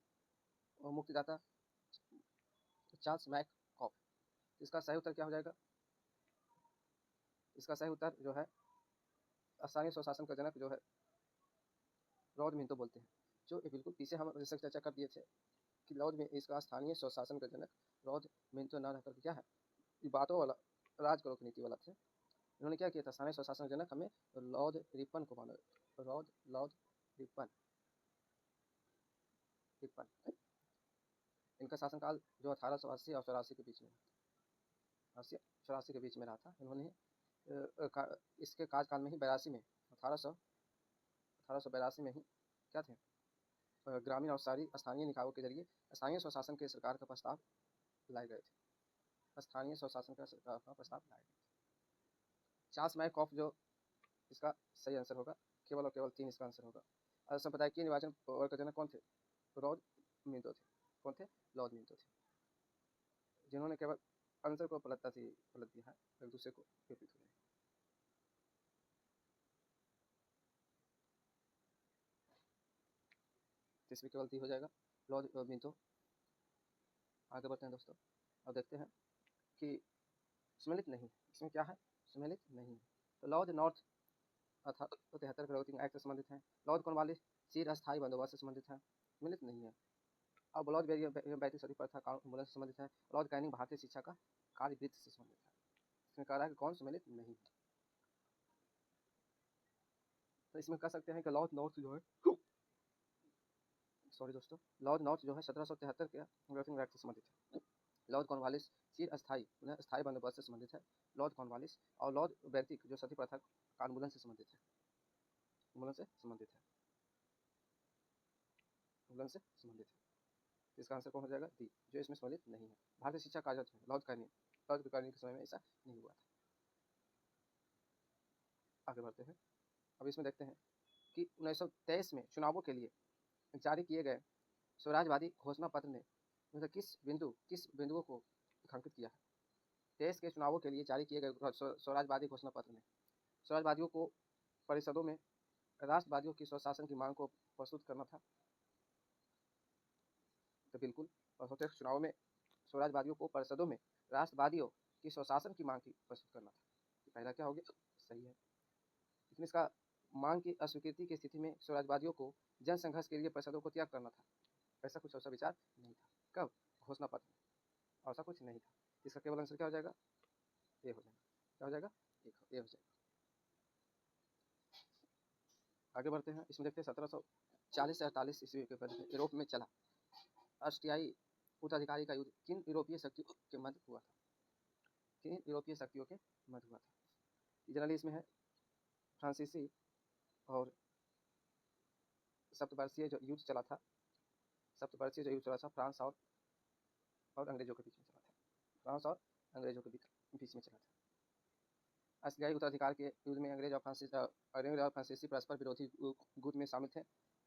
Speaker 1: मुक्तिदाता चार्ल्स मैककॉफ। इसका सही उत्तर क्या हो जाएगा? इसका सही उत्तर जो है स्थानीय स्वशासन का जनक जो है लॉर्ड मिंटो बोलते हैं, जो बिल्कुल पीछे हम रिसर्च चर्चा कर दिए थे कि लॉर्ड में इसका स्थानीय स्वशासन का जनक लॉर्ड मिंटो न रहकर क्या है, बातों वाला राज करो नीति वाला थे। इन्होंने क्या किया था? स्थानीय स्वशासन जनक हमें लॉर्ड रिपन को माना। लॉर्ड रिपन इनका शासनकाल जो 1880 और 84 के बीच में 84 के बीच में रहा था। इन्होंने इसके कार्यकाल में ही 82 में 1882 में ही क्या थे? ग्रामीण और शहरी स्थानीय निकायों के जरिए स्थानीय स्वशासन के सरकार का प्रस्ताव लाए गए थे। स्थानीय स्वशासन का सरकार का प्रस्ताव लाए गए थे। चार्ल्स मैककॉफ जो इसका सही आंसर होगा, केवल और केवल 3 इसका आंसर होगा। सांप्रदायिक निर्वाचन वर्ग का जनक कौन थे? लॉर्ड मिंटो थे। कौन थे? लॉर्ड मिंटो थे, जिन्होंने केवल आंसर को पलट दिया है, एक दूसरे को विपरीत हो जाए। इसमें केवल दी हो जाएगा लॉर्ड मिंटो। आगे बढ़ते हैं दोस्तों, अब देखते हैं कि सम्मिलित नहीं, इसमें क्या है? सम्मिलित नहीं। तो लॉर्ड नॉर्थ 73 प्रगति एक्ट से संबंधित है। लॉर्ड कॉर्नवालिस चिर अस्थायी बंदोबस्त से संबंधित है, सम्मिलित नहीं है। अब लॉर्ड बैटरी सदी प्रथा कानून से संबंधित है। लॉर्ड कैनिंग भारतीय शिक्षा का कार्यवृत्त से संबंधित है। इसमें कह रहा है कि कौन सम्मिलित नहीं है। तो इसमें कह सकते हैं कि लॉर्ड नॉर्थ जो है लॉर्ड नॉर्थ जो है 1773 के वर्किंग एक्ट से संबंधित है। लॉर्ड कॉर्नवालिस चिर अस्थायी स्थायी बंदोबस्त से संबंधित है। लॉर्ड कॉर्नवालिस और लॉर्ड बैटिक जो सती प्रथा का उन्मूलन से संबंधित है। इसका आंसर कौन हो जाएगा? डी, जो इसमें सम्मिलित नहीं है। भारतीय शिक्षा कार्यरत है लॉर्ड कैनिंग के समय में ऐसा नहीं हुआ था। आगे बढ़ते हैं, अब इसमें देखते हैं कि 1923 में चुनावों के लिए जारी किए गए स्वराजवादी घोषणा पत्र ने मतलब किस बिंदुओं को रेखांकित किया है? देश के चुनावों के लिए जारी किए गए स्वराजवादी घोषणा पत्र ने स्वराजवादियों को परिषदों में राष्ट्रवादियों की स्वशासन की मांग को प्रस्तुत करना था। तो बिल्कुल होते चुनाव में स्वराजवादियों को परिषदों में राष्ट्रवादियों की स्वशासन की मांग की प्रस्तुत करना था। तो पहला क्या हो गया? सही है। लेकिन इसका मांग की अस्वीकृति की स्थिति में स्वराजवादियों को जन संघर्ष के लिए परिषदों को त्याग करना था। ऐसा कुछ ऐसा विचार नहीं था। कब? घोषणा पत्र में ऐसा कुछ नहीं था। इसका केवल आंसर क्या हो जाएगा? ए हो जाएगा। क्या हो जाएगा? ए हो जाएगा। आगे बढ़ते हैं, इसमें देखते हैं 1740 से 48 ईस्वी के बाद यूरोप में चला ऑस्ट्रियाई उत्तराधिकारी का युद्ध किन यूरोपीय शक्तियों के मध्य हुआ था? किन यूरोपीय शक्तियों के मध्य हुआ था? जनरली इसमें है फ्रांसीसी और सप्तवर्षीय जो युद्ध चला था फ्रांस और अंग्रेजों के बीच में चला था। फ्रांस और अंग्रेजों के बीच में चला था। ऑस्ट्रियाई उत्तराधिकार के युद्ध में अंग्रेज और फ्रांसीसी परस्पर विरोधी गुट में शामिल थे।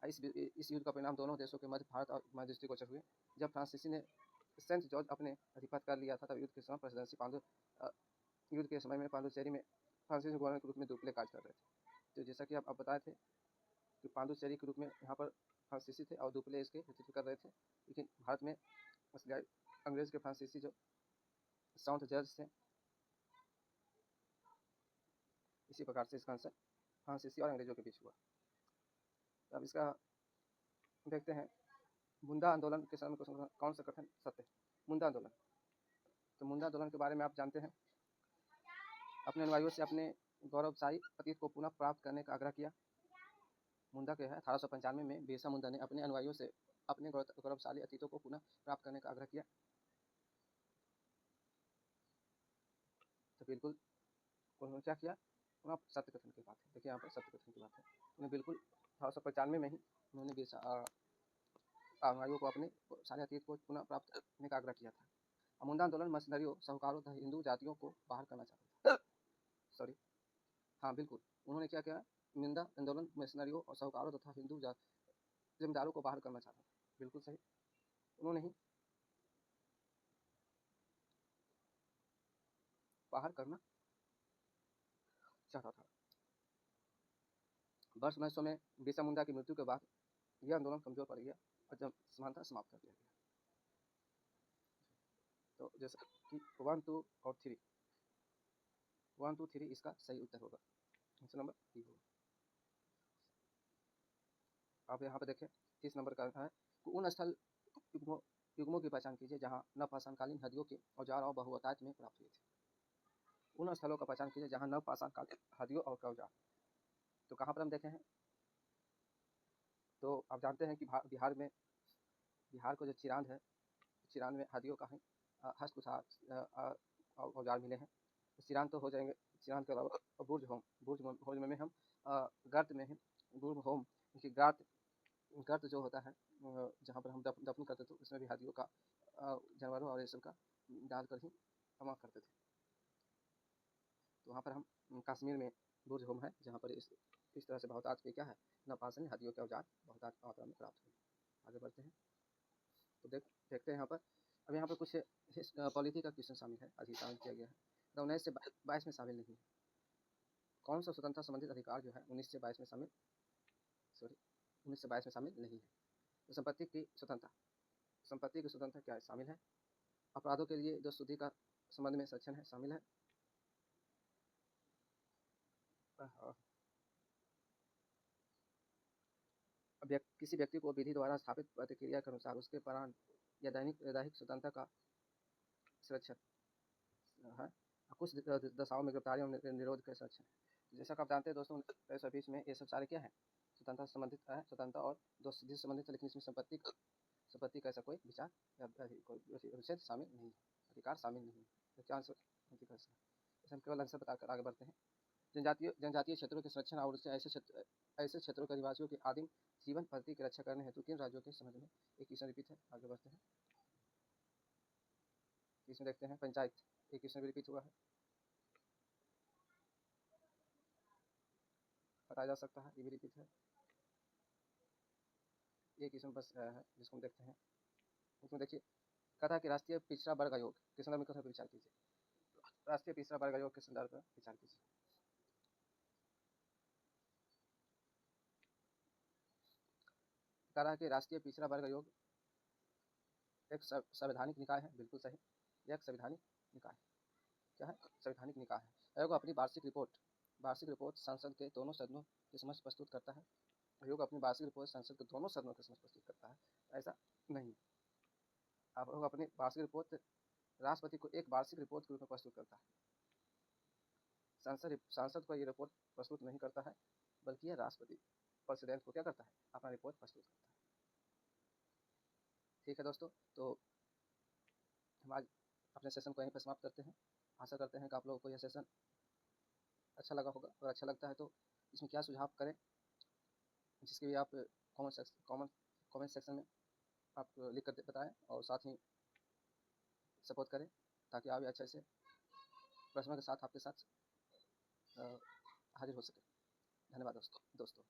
Speaker 1: इस युद्ध का परिणाम दोनों देशों के मध्य भारत और महादृष्टिगोचर हुए। जब फ्रांसीसी ने सेंट जॉर्ज अपने अधिपत कर लिया था, तब युद्ध के समय में पांडुचेरी में फ्रांसीसी गवर्नर के रूप में दुप्ले कार्य कर रहे थे। तो जैसा कि आप बताए थे कि पांडुचेरी के रूप में यहाँ पर फ्रांसीसी थे और दुप्ले इसके नेतृत्व कर रहे थे। लेकिन भारत में अंग्रेज के फ्रांसीसी जो साउथ जज थे, इसी प्रकार से इसका आंसर फ्रांसीसी और अंग्रेजों के बीच हुआ। अब इसका देखते हैं, मुंडा आंदोलन के समय में कौन सा कथन सत्य है? मुंडा आंदोलन। तो मुंडा आंदोलन के बारे में आप जानते हैं, अपने अनुयायियों से अपने गौरवशाली अतीत को पुनः प्राप्त करने का आग्रह किया। मुंडा क्या है, 1895 में बिरसा मुंडा ने अपने अनुयायियों से अपने गौरवशाली अतीतों को पुनः प्राप्त करने का आग्रह किया। तो बिल्कुल उन्होंने क्या किया, वहाँ सत्य कथन की बात है। देखिए यहाँ पर सत्य कथन की बात है, उन्हें बिल्कुल 1895 में ही उन्होंने बिरसा अनुयायियों को अपने सारे अतीत को पुनः प्राप्त करने का आग्रह किया था। मुंडा आंदोलन मशीनरियों, साहूकारों तथा हिंदू जातियों को बाहर करना चाहता था। सॉरी, हाँ बिल्कुल, उन्होंने क्या किया, मुंडा आंदोलन मशीनरियों और साहूकारों तथा हिंदू जमींदारों को बाहर करना चाहता था। बिल्कुल सही, उन्होंने ही बाहर करना चाहता था। वर्ष 1900 में बिरसा मुंडा की मृत्यु के बाद यह आंदोलन कमजोर पड़ गया और जब समानता समाप्त कर दिया गया। तो जैसे कि 1, 2 और 3, 1, 2, 3 इसका सही उत्तर होगा, आंसर नंबर डी होगा। आप यहाँ पर देखें 30 नंबर का है, उन स्थल युग्मों की पहचान कीजिए जहाँ नवपाषाणकालीन हदियों के औजार और बहुतायत में प्राप्त हुए थे। उन स्थलों का पहचान कीजिए जहाँ नवपाषाणकालीन हदियों और औजार। तो कहाँ पर हम देखे हैं, तो आप जानते हैं कि बिहार को जो चिरांद है, चिरांद में हदियों का ही हस्तकुशार औजार मिले हैं। चिरांद तो हो जाएंगे, चिरांद के अलावा बुर्ज में हम गर्त में हैं, बुर्ज होम क्योंकि गर्त जो होता है जहाँ पर हम दफन करते थे, उसमें भी हदियों का जानवरों और ये सब का डालकर ही हम करते थे। तो वहाँ पर हम कश्मीर में बुर्ज होम है, जहाँ पर इस तरह से बहुतायत के क्या है, नवपाषाण हदियों के औजार बहुतायत मात्रा में प्राप्त हुए। आगे बढ़ते हैं, तो देखते हैं यहाँ पर। अब यहाँ पर कुछ पॉलिटी का क्वेश्चन शामिल है, अभी शामिल किया गया है। तो 19 से 22 में शामिल नहीं है। कौन सा स्वतंत्रता संबंधित अधिकार जो है 19 से 22 में शामिल नहीं है? तो संपत्ति की स्वतंत्रता क्या है, शामिल है। अपराधों के लिए जो शुद्धि का संबंध में सेक्शन है, शामिल है। किसी व्यक्ति को विधि द्वारा स्थापित प्रतिक्रिया के अनुसार उसके प्राण या दैहिक स्वतंत्रता का संरक्षण है। कुछ दशाओं में गिरफ्तारी और निरोध के संरक्षण है। जैसा कि आप जानते हैं दोस्तों, 1920 में ये सब सारे क्या है, स्वतंत्रता संबंधित है, स्वतंत्रता और दोषी संबंधित है, लेकिन इसमें संपत्ति का ऐसा कोई विचार या कोई विषय शामिल नहीं है, अधिकार शामिल नहीं है। तो क्या आंसर हम केवल आंसर बताकर आगे बढ़ते हैं। जनजातीय क्षेत्रों के संरक्षण और उससे ऐसे क्षेत्रों के निवासियों की आदिम जीवन पद्धति की रक्षा करने हेतु किन राज्यों के समझ में एक क्वेश्चन रिपीट है। आगे बढ़ते हैं, इसमें देखते हैं पंचायत, एक क्वेश्चन भी रिपीट हुआ है, बताया जा सकता है, ये भी रिपीट है। एक क्वेश्चन बस है जिसको हम देखते हैं, उसमें देखिए कथा कि राष्ट्रीय पिछड़ा वर्ग आयोग के संदर्भ में कथा पर विचार कीजिए। राष्ट्रीय पिछड़ा वर्ग आयोग के संदर्भ में विचार कीजिए। कहा कि राष्ट्रीय पिछड़ा वर्ग आयोग एक संवैधानिक निकाय है, बिल्कुल सही, यह एक संवैधानिक निकाय क्या है, संवैधानिक निकाय है। आयोग अपनी वार्षिक रिपोर्ट संसद के दोनों सदनों के समक्ष प्रस्तुत करता है। आयोग अपनी वार्षिक रिपोर्ट संसद के दोनों सदनों के समक्ष प्रस्तुत करता है, ऐसा नहीं। आयोग अपनी वार्षिक रिपोर्ट राष्ट्रपति को एक वार्षिक रिपोर्ट के रूप में प्रस्तुत करता है। सांसद को ये रिपोर्ट प्रस्तुत नहीं करता है, बल्कि यह राष्ट्रपति प्रेसिडेंट को क्या करता है, अपना रिपोर्ट प्रस्तुत करता है। ठीक है दोस्तों, तो हम आज अपने सेशन को यहीं पर समाप्त करते हैं। आशा करते हैं कि आप लोगों को यह सेशन अच्छा लगा होगा, और अच्छा लगता है तो इसमें क्या सुझाव करें, जिसके भी आप कमेंट सेक्शन में आप लिख कर बताएं, और साथ ही सपोर्ट करें ताकि आप अच्छे से प्रश्नों के साथ आपके साथ हाजिर हो सके। धन्यवाद दोस्तों।